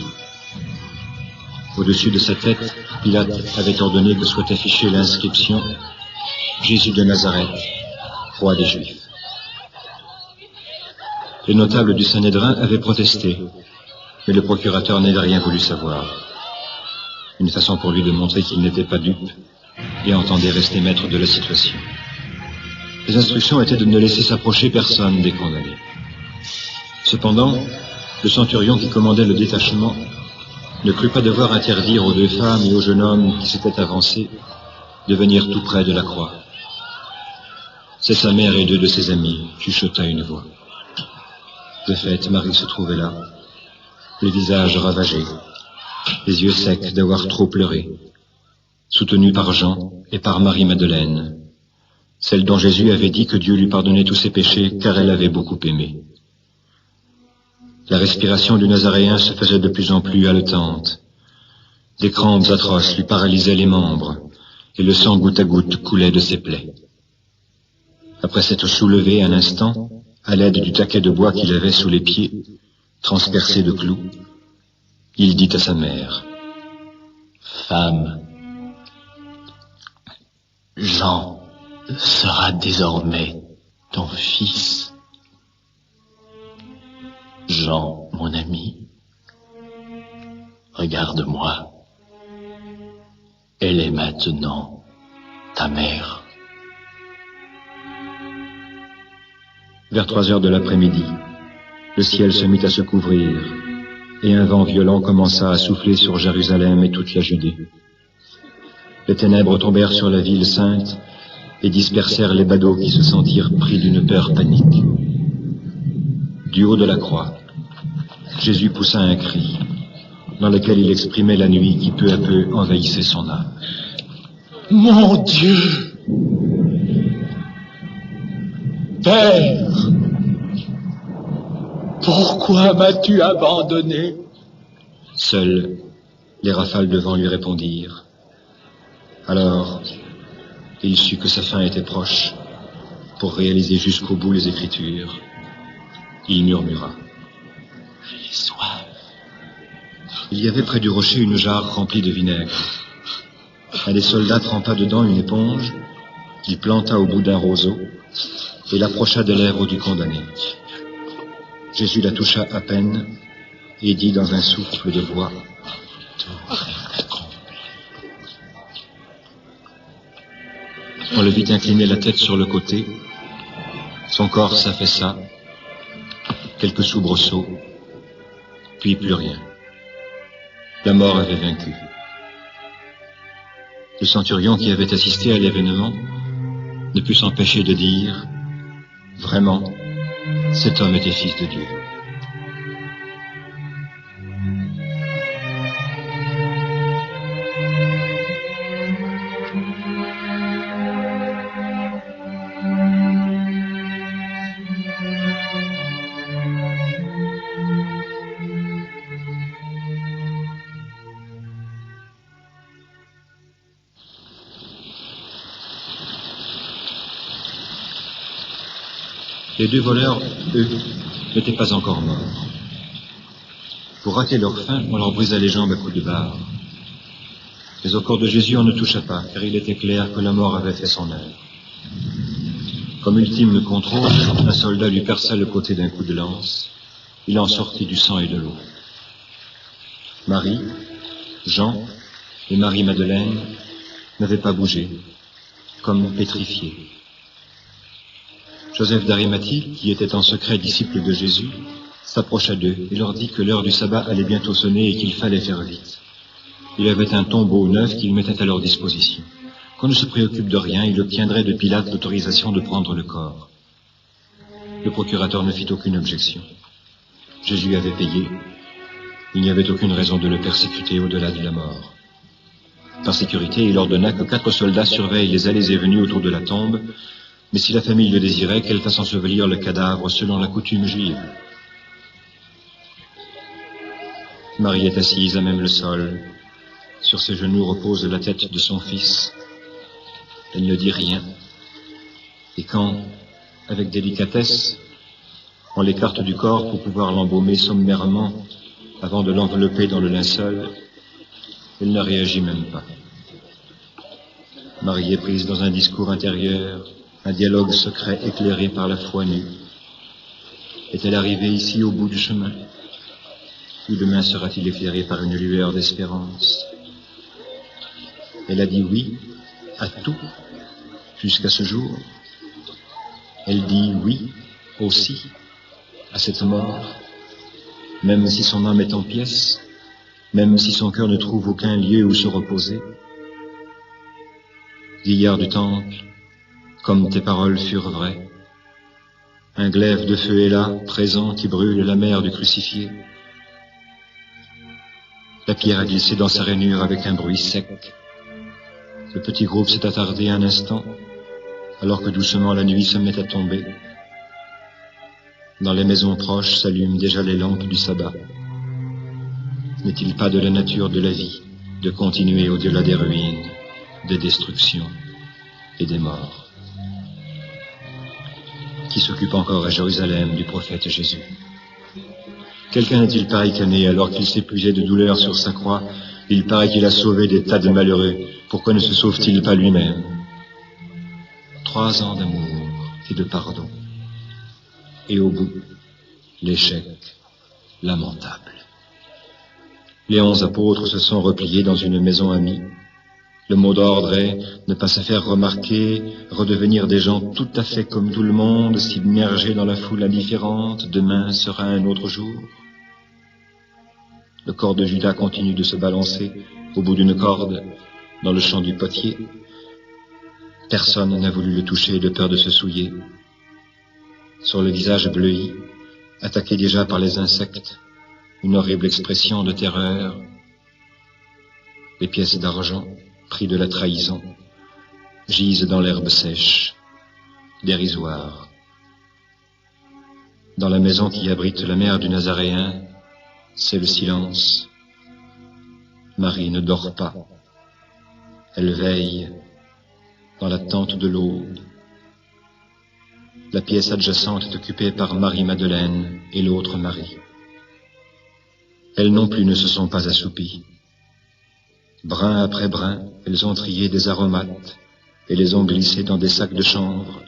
Au-dessus de sa tête, Pilate avait ordonné que soit affichée l'inscription « Jésus de Nazareth, roi des Juifs ». Les notables du Sanhédrin avaient protesté, mais le procurateur n'avait rien voulu savoir. Une façon pour lui de montrer qu'il n'était pas dupe et entendait rester maître de la situation. Les instructions étaient de ne laisser s'approcher personne des condamnés. Cependant, le centurion qui commandait le détachement ne crut pas devoir interdire aux deux femmes et au jeune homme qui s'étaient avancés de venir tout près de la croix. C'est sa mère et deux de ses amis, chuchota une voix. De fait, Marie se trouvait là, le visage ravagé, les yeux secs d'avoir trop pleuré, soutenue par Jean et par Marie-Madeleine, celle dont Jésus avait dit que Dieu lui pardonnait tous ses péchés car elle avait beaucoup aimé. La respiration du Nazaréen se faisait de plus en plus haletante. Des crampes atroces lui paralysaient les membres et le sang goutte à goutte coulait de ses plaies. Après s'être soulevé un instant, à l'aide du taquet de bois qu'il avait sous les pieds, transpercé de clous, il dit à sa mère, «
Femme, Jean sera désormais ton fils. Jean, mon ami, regarde-moi. Elle est maintenant ta mère. »
Vers 3 heures de l'après-midi, le ciel se mit à se couvrir, et un vent violent commença à souffler sur Jérusalem et toute la Judée. Les ténèbres tombèrent sur la ville sainte et dispersèrent les badauds qui se sentirent pris d'une peur panique. Du haut de la croix, Jésus poussa un cri, dans lequel il exprimait la nuit qui peu à peu envahissait son âme.
« Mon Dieu! Père! Pourquoi m'as-tu abandonné ?»
Seuls les rafales de vent lui répondirent. Alors, il sut que sa fin était proche, pour réaliser jusqu'au bout les Écritures. Il murmura. «
J'ai soif. »
Il y avait près du rocher une jarre remplie de vinaigre. Un des soldats trempa dedans une éponge, qu'il planta au bout d'un roseau, et l'approcha des lèvres du condamné. Jésus la toucha à peine, et dit dans un souffle de voix, on le vit incliner la tête sur le côté, son corps s'affaissa, quelques soubresauts, puis plus rien. La mort avait vaincu. Le centurion qui avait assisté à l'événement ne put s'empêcher de dire, vraiment, cet homme était fils de Dieu. Les deux voleurs, eux, n'étaient pas encore morts. Pour rater leur faim, on leur brisa les jambes à coups de barre. Mais au corps de Jésus, on ne toucha pas, car il était clair que la mort avait fait son œuvre. Comme ultime contrôle, un soldat lui perça le côté d'un coup de lance. Il en sortit du sang et de l'eau. Marie, Jean et Marie-Madeleine n'avaient pas bougé, comme pétrifiés. Joseph d'Arimathie, qui était en secret disciple de Jésus, s'approcha d'eux et leur dit que l'heure du sabbat allait bientôt sonner et qu'il fallait faire vite. Il avait un tombeau neuf qu'il mettait à leur disposition. Qu'on ne se préoccupe de rien, il obtiendrait de Pilate l'autorisation de prendre le corps. Le procurateur ne fit aucune objection. Jésus avait payé. Il n'y avait aucune raison de le persécuter au-delà de la mort. Par sécurité, il ordonna que 4 soldats surveillent les allées et venues autour de la tombe, mais si la famille le désirait, qu'elle fasse ensevelir le cadavre selon la coutume juive. Marie est assise à même le sol, Sur ses genoux repose la tête de son fils. Elle ne dit rien. Et quand, avec délicatesse, on l'écarte du corps pour pouvoir l'embaumer sommairement avant de l'envelopper dans le linceul, elle ne réagit même pas. Marie est prise dans un discours intérieur, un dialogue secret éclairé par la foi nue. Est-elle arrivée ici au bout du chemin? Ou demain sera-t-il éclairé par une lueur d'espérance? Elle a dit oui à tout jusqu'à ce jour. Elle dit oui aussi à cette mort, même si son âme est en pièces, même si son cœur ne trouve aucun lieu où se reposer. Vieillard du temple, comme tes paroles furent vraies, un glaive de feu est là, présent, qui brûle la mère du crucifié. La pierre a glissé dans sa rainure avec un bruit sec. Le petit groupe s'est attardé un instant, alors que doucement la nuit se met à tomber. Dans les maisons proches s'allument déjà les lampes du sabbat. N'est-il pas de la nature de la vie de continuer au-delà des ruines, des destructions et des morts? Qui s'occupe encore à Jérusalem du prophète Jésus? Quelqu'un n'est-il pas ricané alors qu'il s'épuisait de douleur sur sa croix? Il paraît qu'il a sauvé des tas de malheureux. Pourquoi ne se sauve-t-il pas lui-même? 3 ans d'amour et de pardon. Et au bout, l'échec lamentable. Les 11 apôtres se sont repliés dans une maison amie. Le mot d'ordre est ne pas se faire remarquer, redevenir des gens tout à fait comme tout le monde, s'immerger dans la foule indifférente, demain sera un autre jour. Le corps de Judas continue de se balancer au bout d'une corde dans le champ du potier. Personne n'a voulu le toucher de peur de se souiller. Sur le visage bleui, attaqué déjà par les insectes, une horrible expression de terreur. Les pièces d'argent, prix de la trahison, gisent dans l'herbe sèche, dérisoires. Dans la maison qui abrite la mère du Nazaréen, c'est le silence. Marie ne dort pas. Elle veille dans la tente de l'aube. La pièce adjacente est occupée par Marie-Madeleine et l'autre Marie. Elles non plus ne se sont pas assoupies. Brin après brin, elles ont trié des aromates et les ont glissés dans des sacs de chanvre.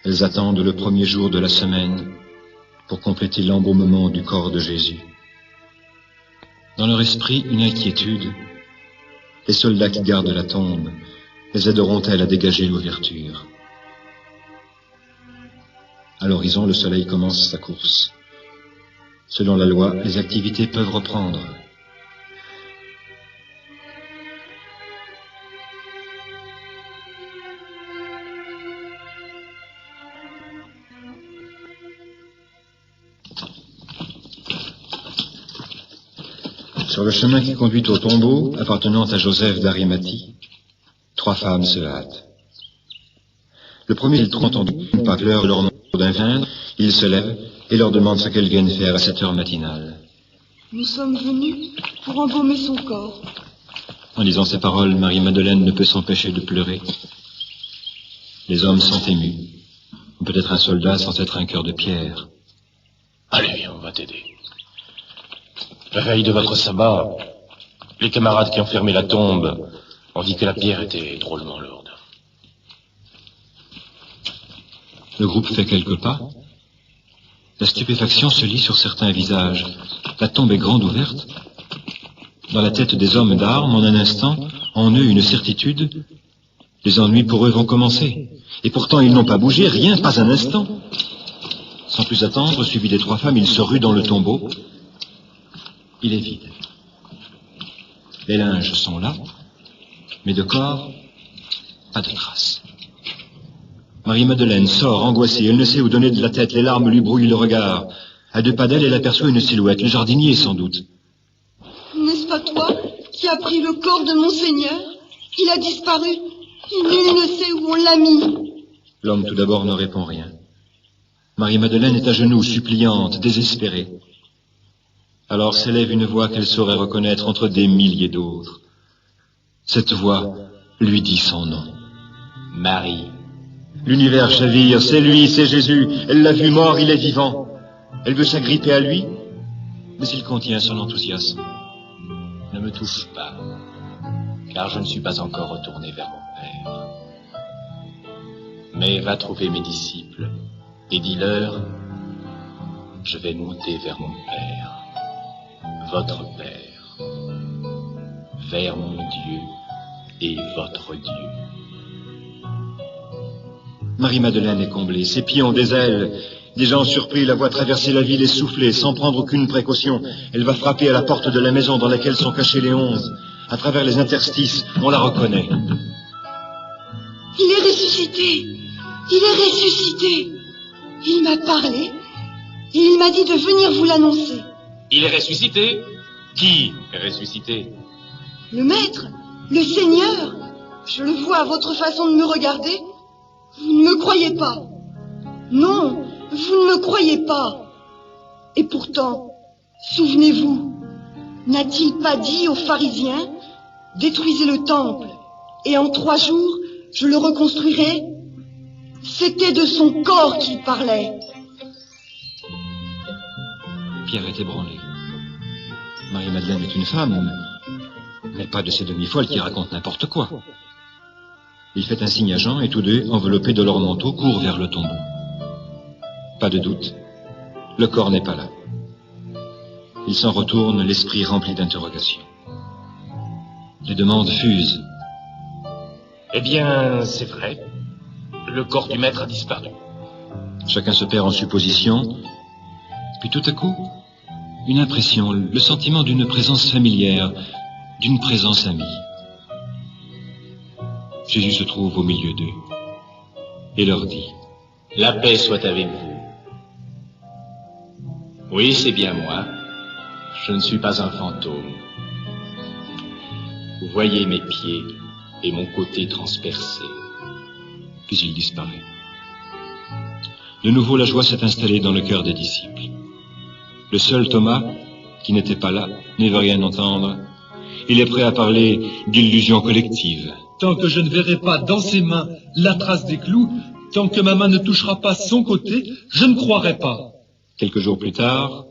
Elles attendent le premier jour de la semaine pour compléter l'embaumement du corps de Jésus. Dans leur esprit, une inquiétude. Les soldats qui gardent la tombe les aideront-elles à dégager l'ouverture? À l'horizon, le soleil commence sa course. Selon la loi, les activités peuvent reprendre. Sur le chemin qui conduit au tombeau, appartenant à Joseph d'Arimathie, 3 femmes se hâtent. Le premier, il trouve entendu une parleur leur nom d'un vin, il se lève et leur demande ce qu'elles viennent faire à cette heure matinale.
Nous sommes venus pour embaumer son corps.
En disant ces paroles, Marie-Madeleine ne peut s'empêcher de pleurer. Les hommes sont émus. Peut-être un soldat sans être un cœur de pierre.
Allez, on va t'aider. La veille de votre sabbat, les camarades qui ont fermé la tombe ont dit que la pierre était drôlement lourde.
Le groupe fait quelques pas. La stupéfaction se lit sur certains visages. La tombe est grande ouverte. Dans la tête des hommes d'armes, en un instant, en eux une certitude. Les ennuis pour eux vont commencer. Et pourtant ils n'ont pas bougé, rien, pas un instant. Sans plus attendre, suivi des 3 femmes, ils se ruent dans le tombeau. Il est vide. Les linges sont là, mais de corps, pas de traces. Marie-Madeleine sort, angoissée, elle ne sait où donner de la tête, les larmes lui brouillent le regard. À 2 pas d'elle, elle aperçoit une silhouette, le jardinier sans doute.
N'est-ce pas toi qui as pris le corps de mon Seigneur? Il a disparu, et nul ne sait où on l'a mis.
L'homme tout d'abord ne répond rien. Marie-Madeleine est à genoux, suppliante, désespérée.
Alors s'élève une voix qu'elle saurait reconnaître entre des milliers d'autres. Cette voix lui dit son nom.
Marie.
L'univers chavire, c'est lui, c'est Jésus. Elle l'a vu mort, il est vivant. Elle veut s'agripper à lui, mais il contient son enthousiasme.
Ne me touche pas, car je ne suis pas encore retourné vers mon Père. Mais va trouver mes disciples et dis-leur, je vais monter vers mon Père, votre Père, vers mon Dieu et votre Dieu.
Marie-Madeleine est comblée, ses pieds ont des ailes. Des gens surpris la voient traverser la ville essoufflée, sans prendre aucune précaution. Elle va frapper à la porte de la maison dans laquelle sont cachés les 11. À travers les interstices, on la reconnaît.
Il est ressuscité. Il est ressuscité. Il m'a parlé et il m'a dit de venir vous l'annoncer.
Il est ressuscité? Qui est ressuscité?
Le Maître, le Seigneur. Je le vois à votre façon de me regarder. Vous ne me croyez pas. Non, vous ne me croyez pas. Et pourtant, souvenez-vous, n'a-t-il pas dit aux pharisiens, détruisez le temple, et en 3 jours, je le reconstruirai? C'était de son corps qu'il parlait.
Pierre est ébranlé. Marie-Madeleine est une femme, mais pas de ces demi-folles qui racontent n'importe quoi. Il fait un signe à Jean et tous deux, enveloppés de leur manteau, courent vers le tombeau. Pas de doute, le corps n'est pas là. Ils s'en retournent, l'esprit rempli d'interrogations. Les demandes fusent.
Eh bien, c'est vrai. Le corps du maître a disparu.
Chacun se perd en suppositions. Puis tout à coup, une impression, le sentiment d'une présence familière, d'une présence amie. Jésus se trouve au milieu d'eux et leur dit:
La paix soit avec vous. Oui, c'est bien moi. Je ne suis pas un fantôme. Vous voyez mes pieds et mon côté transpercé.
Puis il disparaît. De nouveau, la joie s'est installée dans le cœur des disciples. Le seul Thomas, qui n'était pas là, ne veut rien entendre. Il est prêt à parler d'illusion collective.
Tant que je ne verrai pas dans ses mains la trace des clous, tant que ma main ne touchera pas son côté, je ne croirai pas.
Quelques jours plus tard,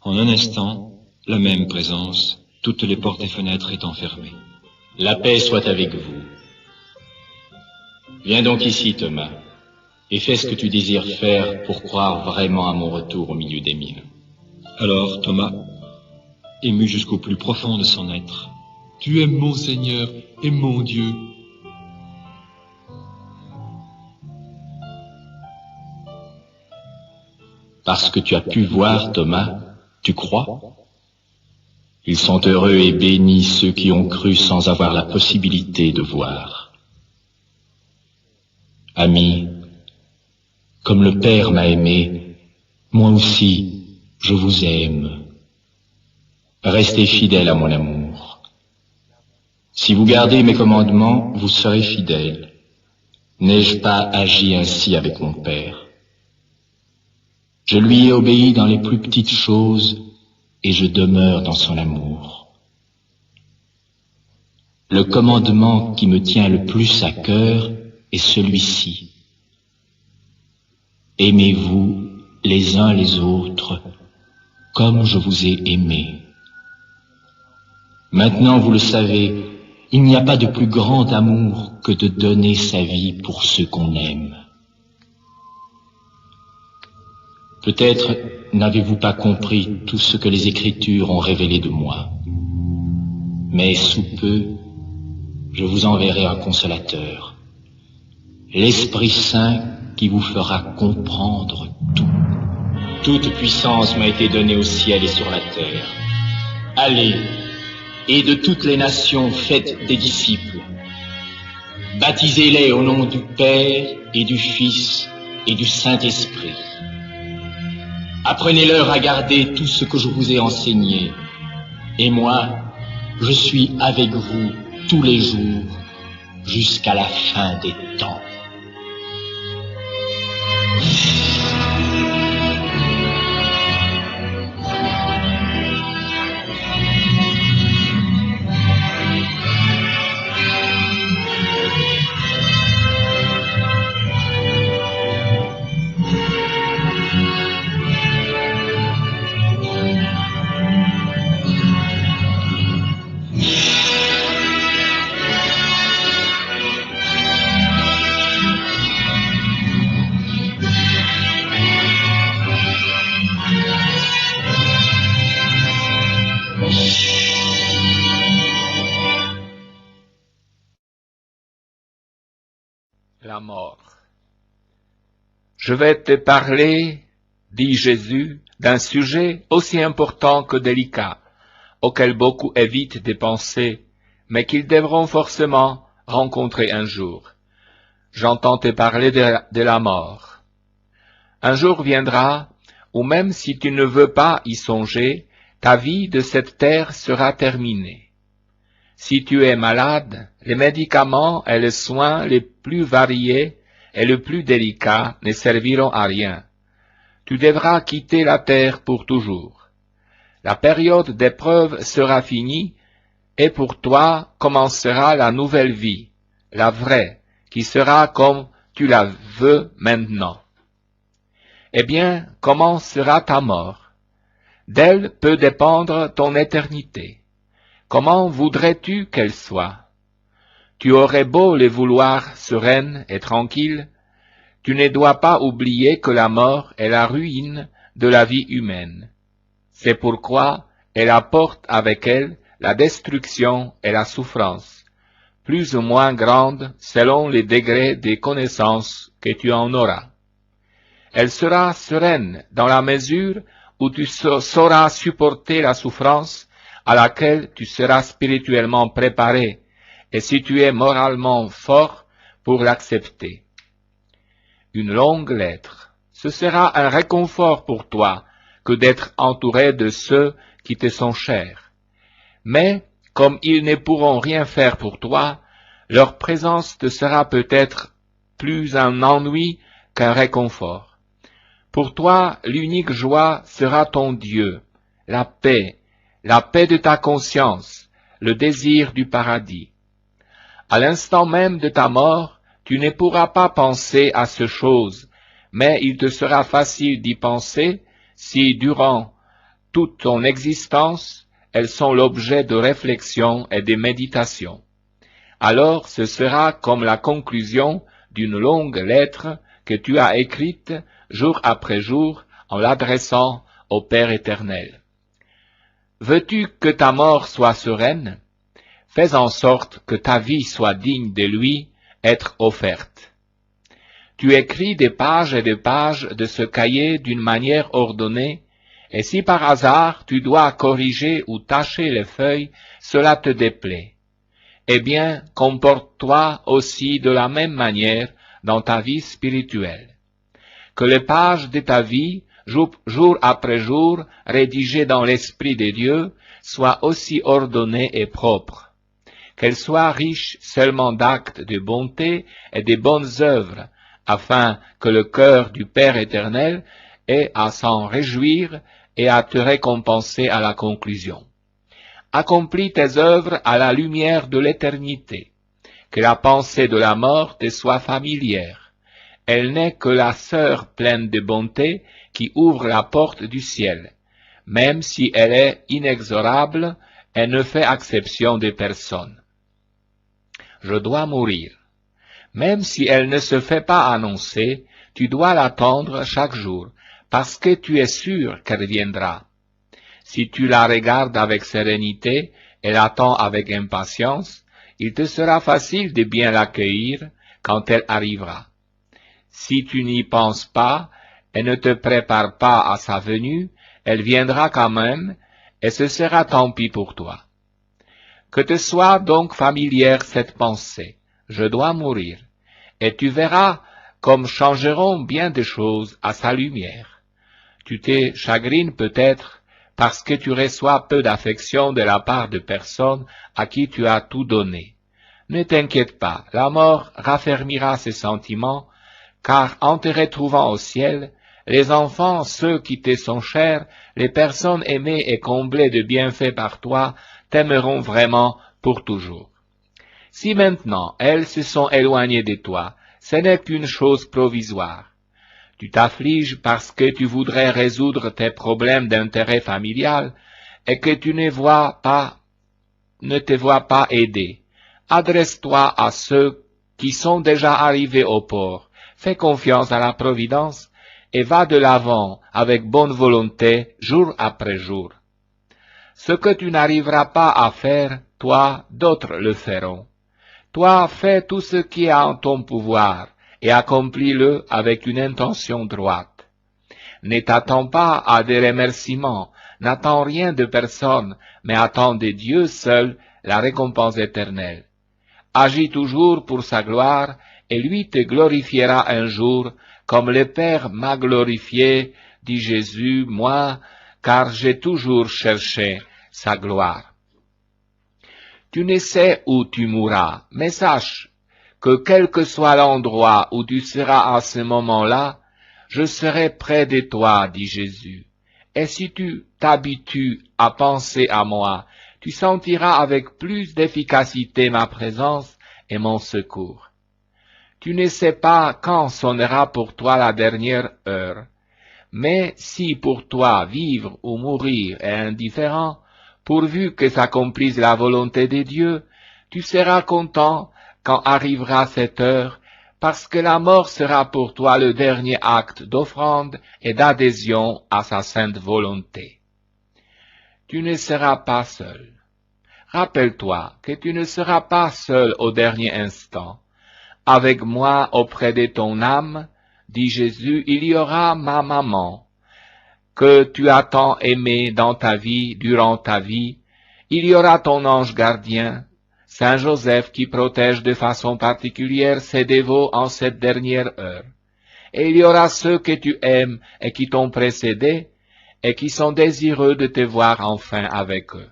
en un instant, la même présence, toutes les portes et fenêtres étant fermées.
La paix soit avec vous. Viens donc ici, Thomas, et fais ce que tu désires faire pour croire vraiment à mon retour au milieu des miens.
Alors Thomas, ému jusqu'au plus profond de son être:
Tu es mon Seigneur et mon Dieu.
Parce que tu as pu voir, Thomas, tu crois? Ils sont heureux et bénis ceux qui ont cru sans avoir la possibilité de voir. Amis, comme le Père m'a aimé, moi aussi, je vous aime. Restez fidèles à mon amour. Si vous gardez mes commandements, vous serez fidèles. N'ai-je pas agi ainsi avec mon Père? Je lui ai obéi dans les plus petites choses et je demeure dans son amour. Le commandement qui me tient le plus à cœur est celui-ci. Aimez-vous les uns les autres comme je vous ai aimés. Maintenant, vous le savez, il n'y a pas de plus grand amour que de donner sa vie pour ceux qu'on aime. Peut-être n'avez-vous pas compris tout ce que les Écritures ont révélé de moi. Mais sous peu, je vous enverrai un consolateur, l'Esprit Saint qui vous fera comprendre tout. Toute puissance m'a été donnée au ciel et sur la terre. Allez, et de toutes les nations faites des disciples. Baptisez-les au nom du Père et du Fils et du Saint-Esprit. Apprenez-leur à garder tout ce que je vous ai enseigné. Et moi, je suis avec vous tous les jours jusqu'à la fin des temps.
la mort. Je vais te parler, dit Jésus, d'un sujet aussi important que délicat, auquel beaucoup évitent de penser, mais qu'ils devront forcément rencontrer un jour. J'entends te parler de la mort. Un jour viendra où même si tu ne veux pas y songer, ta vie de cette terre sera terminée. Si tu es malade, les médicaments et les soins les plus variés et les plus délicats ne serviront à rien. Tu devras quitter la terre pour toujours. La période d'épreuve sera finie et pour toi commencera la nouvelle vie, la vraie, qui sera comme tu la veux maintenant. Eh bien, comment sera ta mort? D'elle peut dépendre ton éternité. Comment voudrais-tu qu'elle soit? Tu aurais beau les vouloir sereine et tranquille, tu ne dois pas oublier que la mort est la ruine de la vie humaine. C'est pourquoi elle apporte avec elle la destruction et la souffrance, plus ou moins grandes selon les degrés des connaissances que tu en auras. Elle sera sereine dans la mesure où tu sauras supporter la souffrance à laquelle tu seras spirituellement préparé, et si tu es moralement fort pour l'accepter. Une longue lettre, ce sera un réconfort pour toi que d'être entouré de ceux qui te sont chers. Mais, comme ils ne pourront rien faire pour toi, leur présence te sera peut-être plus un ennui qu'un réconfort. Pour toi, l'unique joie sera ton Dieu, la paix de ta conscience, le désir du paradis. À l'instant même de ta mort, tu ne pourras pas penser à ces choses, mais il te sera facile d'y penser si, durant toute ton existence, elles sont l'objet de réflexion et de méditation. Alors ce sera comme la conclusion d'une longue lettre que tu as écrite jour après jour en l'adressant au Père éternel. Veux-tu que ta mort soit sereine? Fais en sorte que ta vie soit digne de lui être offerte. Tu écris des pages et des pages de ce cahier d'une manière ordonnée, et si par hasard tu dois corriger ou tâcher les feuilles, cela te déplaît. Eh bien, comporte-toi aussi de la même manière dans ta vie spirituelle. Que les pages de ta vie, jour après jour, rédigées dans l'Esprit de Dieu, soient aussi ordonnées et propres. Qu'elles soient riches seulement d'actes de bonté et de bonnes œuvres, afin que le cœur du Père éternel ait à s'en réjouir et à te récompenser à la conclusion. Accomplis tes œuvres à la lumière de l'éternité. Que la pensée de la mort te soit familière. Elle n'est que la sœur pleine de bonté qui ouvre la porte du ciel. Même si elle est inexorable, elle ne fait exception de personne. Je dois mourir. Même si elle ne se fait pas annoncer, tu dois l'attendre chaque jour, parce que tu es sûr qu'elle viendra. Si tu la regardes avec sérénité et l'attends avec impatience, il te sera facile de bien l'accueillir quand elle arrivera. Si tu n'y penses pas et ne te prépares pas à sa venue, elle viendra quand même, et ce sera tant pis pour toi. Que te soit donc familière cette pensée, je dois mourir, et tu verras comme changeront bien des choses à sa lumière. Tu te chagrines peut-être parce que tu reçois peu d'affection de la part de personnes à qui tu as tout donné. Ne t'inquiète pas, la mort raffermira ces sentiments, car en te retrouvant au ciel, les enfants, ceux qui te sont chers, les personnes aimées et comblées de bienfaits par toi, t'aimeront vraiment pour toujours. Si maintenant elles se sont éloignées de toi, ce n'est qu'une chose provisoire. Tu t'affliges parce que tu voudrais résoudre tes problèmes d'intérêt familial et que tu ne te vois pas aider. Adresse-toi à ceux qui sont déjà arrivés au port. Fais confiance à la Providence et va de l'avant avec bonne volonté jour après jour. Ce que tu n'arriveras pas à faire, toi, d'autres le feront. Toi, fais tout ce qui est en ton pouvoir, et accomplis-le avec une intention droite. Ne t'attends pas à des remerciements, n'attends rien de personne, mais attends de Dieu seul la récompense éternelle. Agis toujours pour sa gloire, et lui te glorifiera un jour, comme le Père m'a glorifié, dit Jésus, moi, car j'ai toujours cherché sa gloire. Tu ne sais où tu mourras, mais sache que quel que soit l'endroit où tu seras à ce moment-là, je serai près de toi, dit Jésus. Et si tu t'habitues à penser à moi, tu sentiras avec plus d'efficacité ma présence et mon secours. Tu ne sais pas quand sonnera pour toi la dernière heure, mais si pour toi vivre ou mourir est indifférent, pourvu que s'accomplisse la volonté de Dieu, tu seras content quand arrivera cette heure, parce que la mort sera pour toi le dernier acte d'offrande et d'adhésion à sa sainte volonté. Tu ne seras pas seul. Rappelle-toi que tu ne seras pas seul au dernier instant. Avec moi auprès de ton âme, dit Jésus, il y aura ma maman, que tu as tant aimée dans ta vie, durant ta vie. Il y aura ton ange gardien, Saint Joseph, qui protège de façon particulière ses dévots en cette dernière heure. Et il y aura ceux que tu aimes et qui t'ont précédé, et qui sont désireux de te voir enfin avec eux.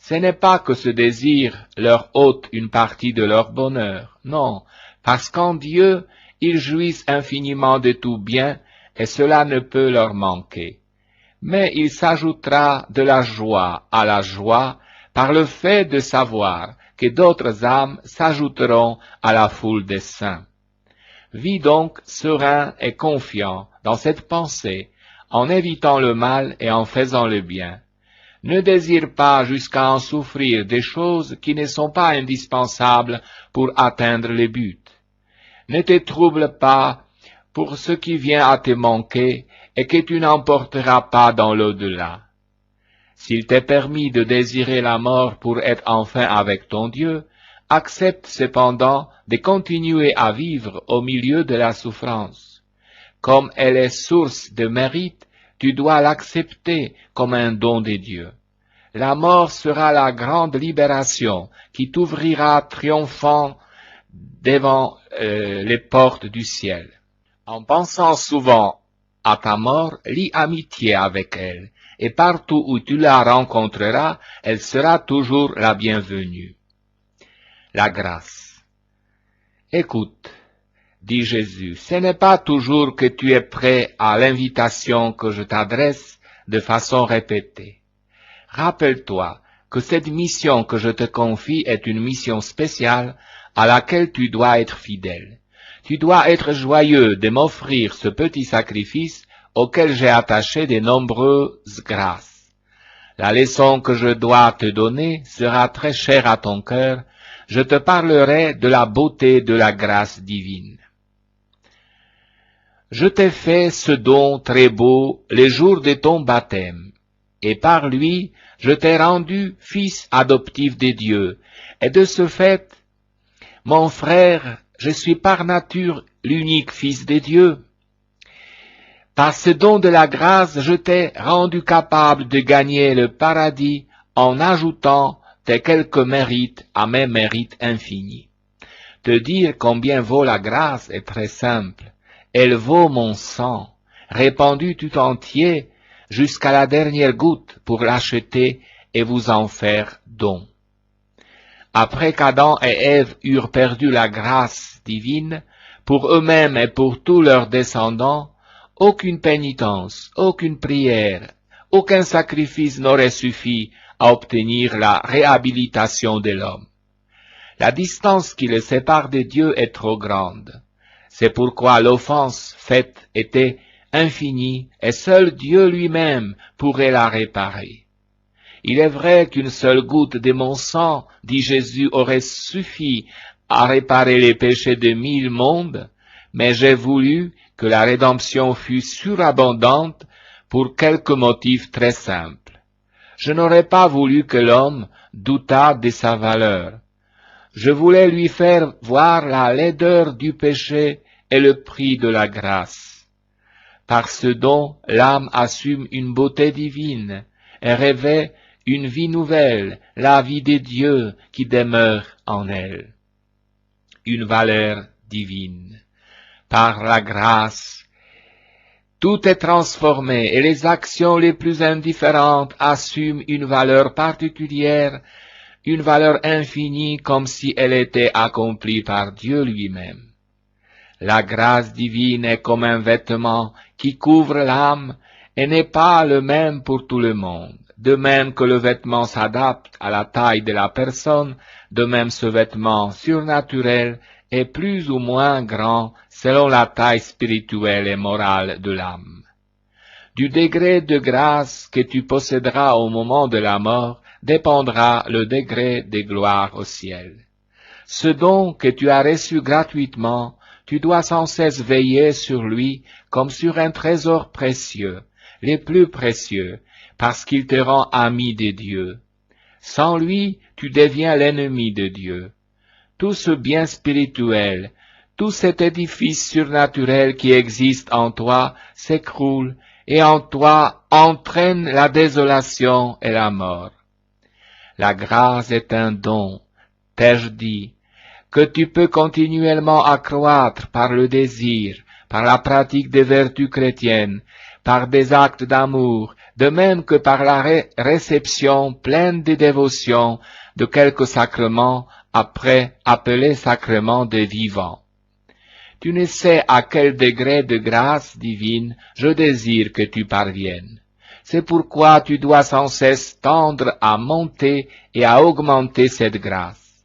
Ce n'est pas que ce désir leur ôte une partie de leur bonheur, non, parce qu'en Dieu, ils jouissent infiniment de tout bien, et cela ne peut leur manquer. Mais il s'ajoutera de la joie à la joie par le fait de savoir que d'autres âmes s'ajouteront à la foule des saints. Vis donc serein et confiant dans cette pensée, en évitant le mal et en faisant le bien. Ne désire pas jusqu'à en souffrir des choses qui ne sont pas indispensables pour atteindre le but. Ne te trouble pas pour ce qui vient à te manquer et que tu n'emporteras pas dans l'au-delà. S'il t'est permis de désirer la mort pour être enfin avec ton Dieu, accepte cependant de continuer à vivre au milieu de la souffrance. Comme elle est source de mérite, tu dois l'accepter comme un don de Dieu. La mort sera la grande libération qui t'ouvrira triomphant devant les portes du ciel. En pensant souvent à ta mort, lie amitié avec elle, et partout où tu la rencontreras, elle sera toujours la bienvenue. La grâce. Écoute, dit Jésus, ce n'est pas toujours que tu es prêt à l'invitation que je t'adresse de façon répétée. Rappelle-toi que cette mission que je te confie est une mission spéciale à laquelle tu dois être fidèle. Tu dois être joyeux de m'offrir ce petit sacrifice auquel j'ai attaché de nombreuses grâces. La leçon que je dois te donner sera très chère à ton cœur. Je te parlerai de la beauté de la grâce divine. Je t'ai fait ce don très beau les jours de ton baptême, et par lui je t'ai rendu fils adoptif de Dieu, et de ce fait, mon frère, je suis par nature l'unique fils de Dieu. Par ce don de la grâce, je t'ai rendu capable de gagner le paradis en ajoutant tes quelques mérites à mes mérites infinis. Te dire combien vaut la grâce est très simple. Elle vaut mon sang, répandu tout entier jusqu'à la dernière goutte pour l'acheter et vous en faire don. Après qu'Adam et Ève eurent perdu la grâce divine, pour eux-mêmes et pour tous leurs descendants, aucune pénitence, aucune prière, aucun sacrifice n'aurait suffi à obtenir la réhabilitation de l'homme. La distance qui le sépare de Dieu est trop grande. C'est pourquoi l'offense faite était infinie et seul Dieu lui-même pourrait la réparer. Il est vrai qu'une seule goutte de mon sang, dit Jésus, aurait suffi à réparer les péchés de 1000 mondes, mais j'ai voulu que la rédemption fût surabondante pour quelques motifs très simples. Je n'aurais pas voulu que l'homme doutât de sa valeur. Je voulais lui faire voir la laideur du péché et le prix de la grâce. Par ce don, l'âme assume une beauté divine et revêt une vie nouvelle, la vie de Dieu qui demeure en elle. Une valeur divine. Par la grâce, tout est transformé et les actions les plus indifférentes assument une valeur particulière, une valeur infinie comme si elle était accomplie par Dieu lui-même. La grâce divine est comme un vêtement qui couvre l'âme et n'est pas le même pour tout le monde. De même que le vêtement s'adapte à la taille de la personne, de même ce vêtement surnaturel est plus ou moins grand selon la taille spirituelle et morale de l'âme. Du degré de grâce que tu posséderas au moment de la mort dépendra le degré de gloire au ciel. Ce don que tu as reçu gratuitement, tu dois sans cesse veiller sur lui comme sur un trésor précieux, les plus précieux, parce qu'il te rend ami de Dieu. Sans lui, tu deviens l'ennemi de Dieu. Tout ce bien spirituel, tout cet édifice surnaturel qui existe en toi s'écroule et en toi entraîne la désolation et la mort. La grâce est un don, t'ai-je dit, que tu peux continuellement accroître par le désir, par la pratique des vertus chrétiennes, par des actes d'amour, de même que par la réception pleine de dévotion de quelques sacrements après appelés sacrements des vivants. Tu ne sais à quel degré de grâce divine je désire que tu parviennes. C'est pourquoi tu dois sans cesse tendre à monter et à augmenter cette grâce.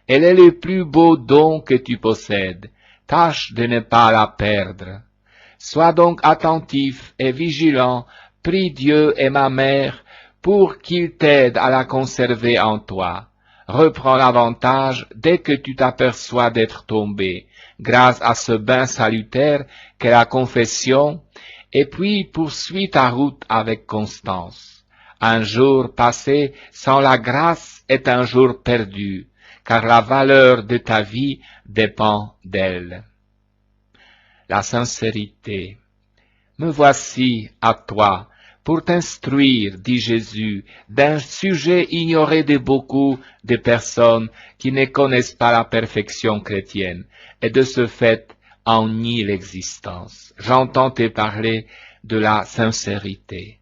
Elle est le plus beau don que tu possèdes. Tâche de ne pas la perdre. Sois donc attentif et vigilant, prie Dieu et ma mère pour qu'ils t'aident à la conserver en toi. Reprends l'avantage dès que tu t'aperçois d'être tombé, grâce à ce bain salutaire qu'est la confession, et puis poursuis ta route avec constance. Un jour passé sans la grâce est un jour perdu, car la valeur de ta vie dépend d'elle. La sincérité. Me voici à toi, pour t'instruire, dit Jésus, d'un sujet ignoré de beaucoup de personnes qui ne connaissent pas la perfection chrétienne, et de ce fait en nient l'existence. J'entends te parler de la sincérité.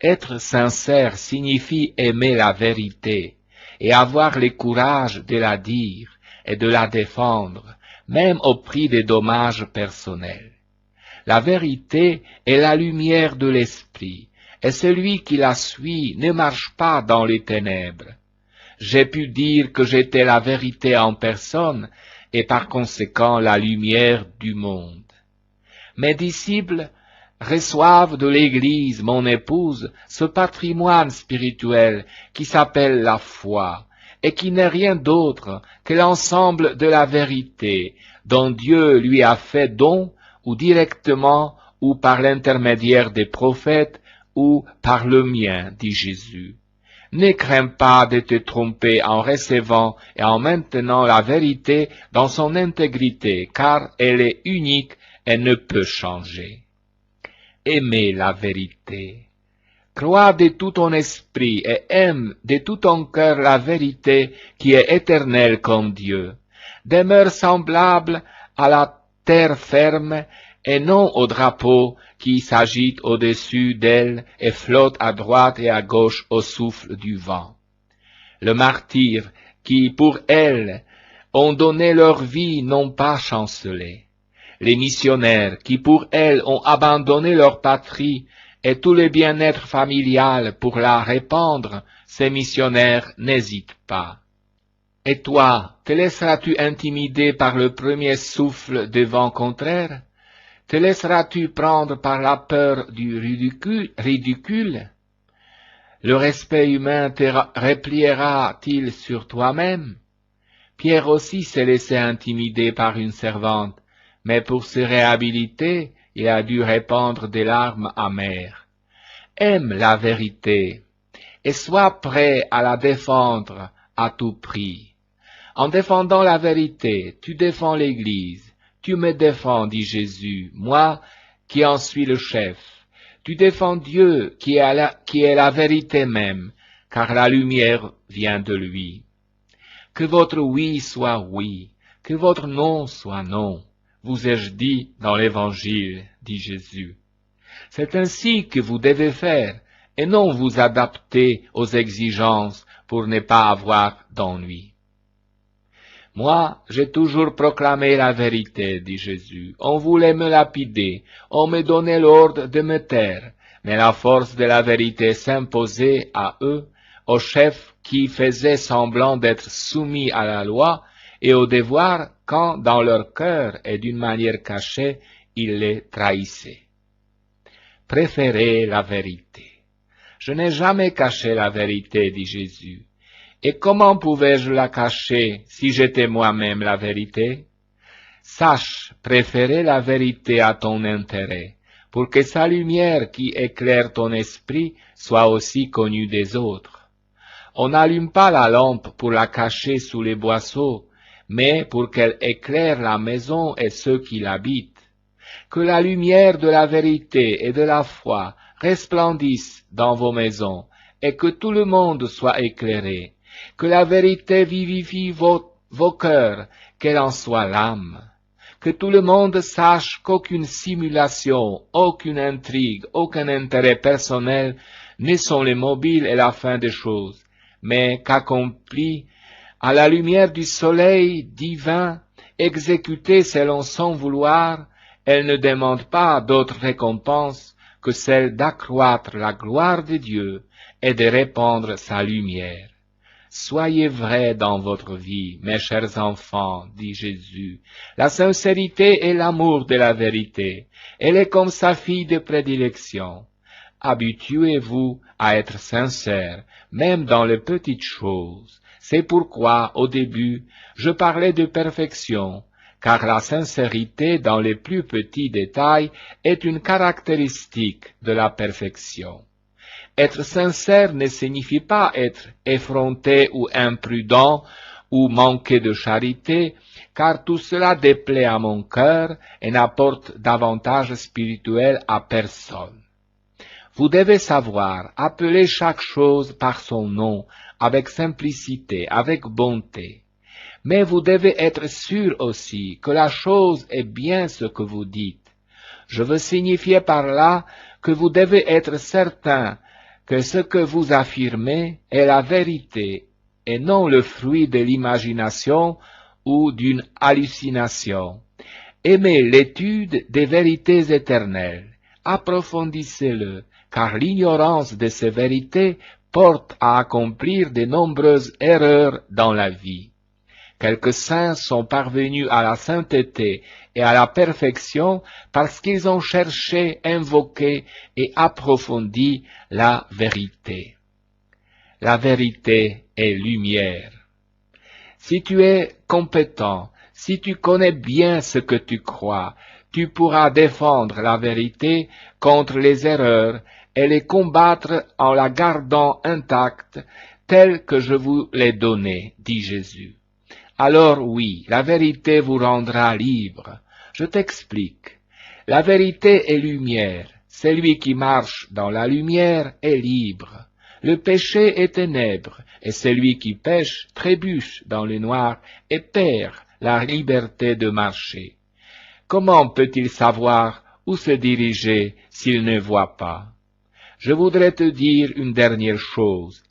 Être sincère signifie aimer la vérité, et avoir le courage de la dire et de la défendre, même au prix des dommages personnels. La vérité est la lumière de l'esprit, et celui qui la suit ne marche pas dans les ténèbres. J'ai pu dire que j'étais la vérité en personne, et par conséquent la lumière du monde. Mes disciples reçoivent de l'Église, mon épouse, ce patrimoine spirituel qui s'appelle la foi, et qui n'est rien d'autre que l'ensemble de la vérité dont Dieu lui a fait don, ou directement, ou par l'intermédiaire des prophètes, ou par le mien, dit Jésus. Ne crains pas de te tromper en recevant et en maintenant la vérité dans son intégrité, car elle est unique et ne peut changer. Aimez la vérité. Crois de tout ton esprit et aime de tout ton cœur la vérité qui est éternelle comme Dieu. Demeure semblable à la terre ferme et non au drapeau qui s'agite au-dessus d'elle et flotte à droite et à gauche au souffle du vent. Le martyr qui, pour elle, ont donné leur vie n'ont pas chancelé. Les missionnaires qui, pour elles, ont abandonné leur patrie et tout le bien-être familial pour la répandre, ces missionnaires n'hésitent pas. Et toi, te laisseras-tu intimider par le premier souffle de vent contraire? Te laisseras-tu prendre par la peur du ridicule? Le respect humain te repliera-t-il sur toi-même? Pierre aussi s'est laissé intimider par une servante, mais pour se réhabiliter, il a dû répandre des larmes amères. Aime la vérité, et sois prêt à la défendre à tout prix. En défendant la vérité, tu défends l'Église. Tu me défends, dit Jésus, moi qui en suis le chef. Tu défends Dieu qui est la vérité même, car la lumière vient de lui. Que votre oui soit oui, que votre non soit non, vous ai-je dit dans l'Évangile, dit Jésus. C'est ainsi que vous devez faire, et non vous adapter aux exigences pour ne pas avoir d'ennui. Moi, j'ai toujours proclamé la vérité, dit Jésus. On voulait me lapider, on me donnait l'ordre de me taire, mais la force de la vérité s'imposait à eux, aux chefs qui faisaient semblant d'être soumis à la loi et au devoir quand, dans leur cœur et d'une manière cachée, ils les trahissaient. Préférez la vérité. Je n'ai jamais caché la vérité, dit Jésus. Et comment pouvais-je la cacher si j'étais moi-même la vérité? Sache préférer la vérité à ton intérêt, pour que sa lumière qui éclaire ton esprit soit aussi connue des autres. On n'allume pas la lampe pour la cacher sous les boisseaux, mais pour qu'elle éclaire la maison et ceux qui l'habitent. Que la lumière de la vérité et de la foi resplendisse dans vos maisons, et que tout le monde soit éclairé. Que la vérité vivifie vos cœurs, qu'elle en soit l'âme. Que tout le monde sache qu'aucune simulation, aucune intrigue, aucun intérêt personnel ne sont les mobiles et la fin des choses, mais qu'accompli à la lumière du soleil divin, exécuté selon son vouloir, elle ne demande pas d'autre récompense que celle d'accroître la gloire de Dieu et de répandre sa lumière. Soyez vrais dans votre vie, mes chers enfants, dit Jésus. La sincérité est l'amour de la vérité. Elle est comme sa fille de prédilection. Habituez-vous à être sincère, même dans les petites choses. C'est pourquoi, au début, je parlais de perfection, car la sincérité dans les plus petits détails est une caractéristique de la perfection. Être sincère ne signifie pas être effronté ou imprudent ou manquer de charité, car tout cela déplaît à mon cœur et n'apporte d'avantage spirituel à personne. Vous devez savoir appeler chaque chose par son nom, avec simplicité, avec bonté. Mais vous devez être sûr aussi que la chose est bien ce que vous dites. Je veux signifier par là que vous devez être certain que ce que vous affirmez est la vérité et non le fruit de l'imagination ou d'une hallucination. Aimez l'étude des vérités éternelles, approfondissez-le, car l'ignorance de ces vérités porte à accomplir de nombreuses erreurs dans la vie. Quelques saints sont parvenus à la sainteté et à la perfection parce qu'ils ont cherché, invoqué et approfondi la vérité. La vérité est lumière. Si tu es compétent, si tu connais bien ce que tu crois, tu pourras défendre la vérité contre les erreurs et les combattre en la gardant intacte, telle que je vous l'ai donnée, dit Jésus. Alors oui, la vérité vous rendra libre. Je t'explique. La vérité est lumière. Celui qui marche dans la lumière est libre. Le péché est ténèbres, et celui qui pêche trébuche dans le noir et perd la liberté de marcher. Comment peut-il savoir où se diriger s'il ne voit pas? Je voudrais te dire une dernière chose,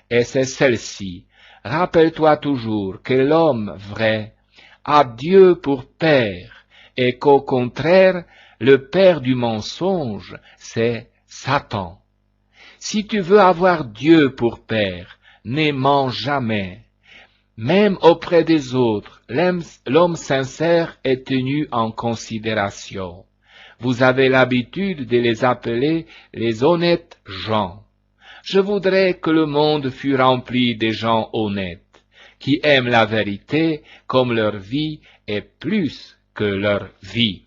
et c'est celle-ci. Rappelle-toi toujours que l'homme vrai a Dieu pour père et qu'au contraire, le père du mensonge, c'est Satan. Si tu veux avoir Dieu pour père, ne mens jamais. Même auprès des autres, l'homme sincère est tenu en considération. Vous avez l'habitude de les appeler les honnêtes gens. Je voudrais que le monde fût rempli de gens honnêtes, qui aiment la vérité comme leur vie et plus que leur vie.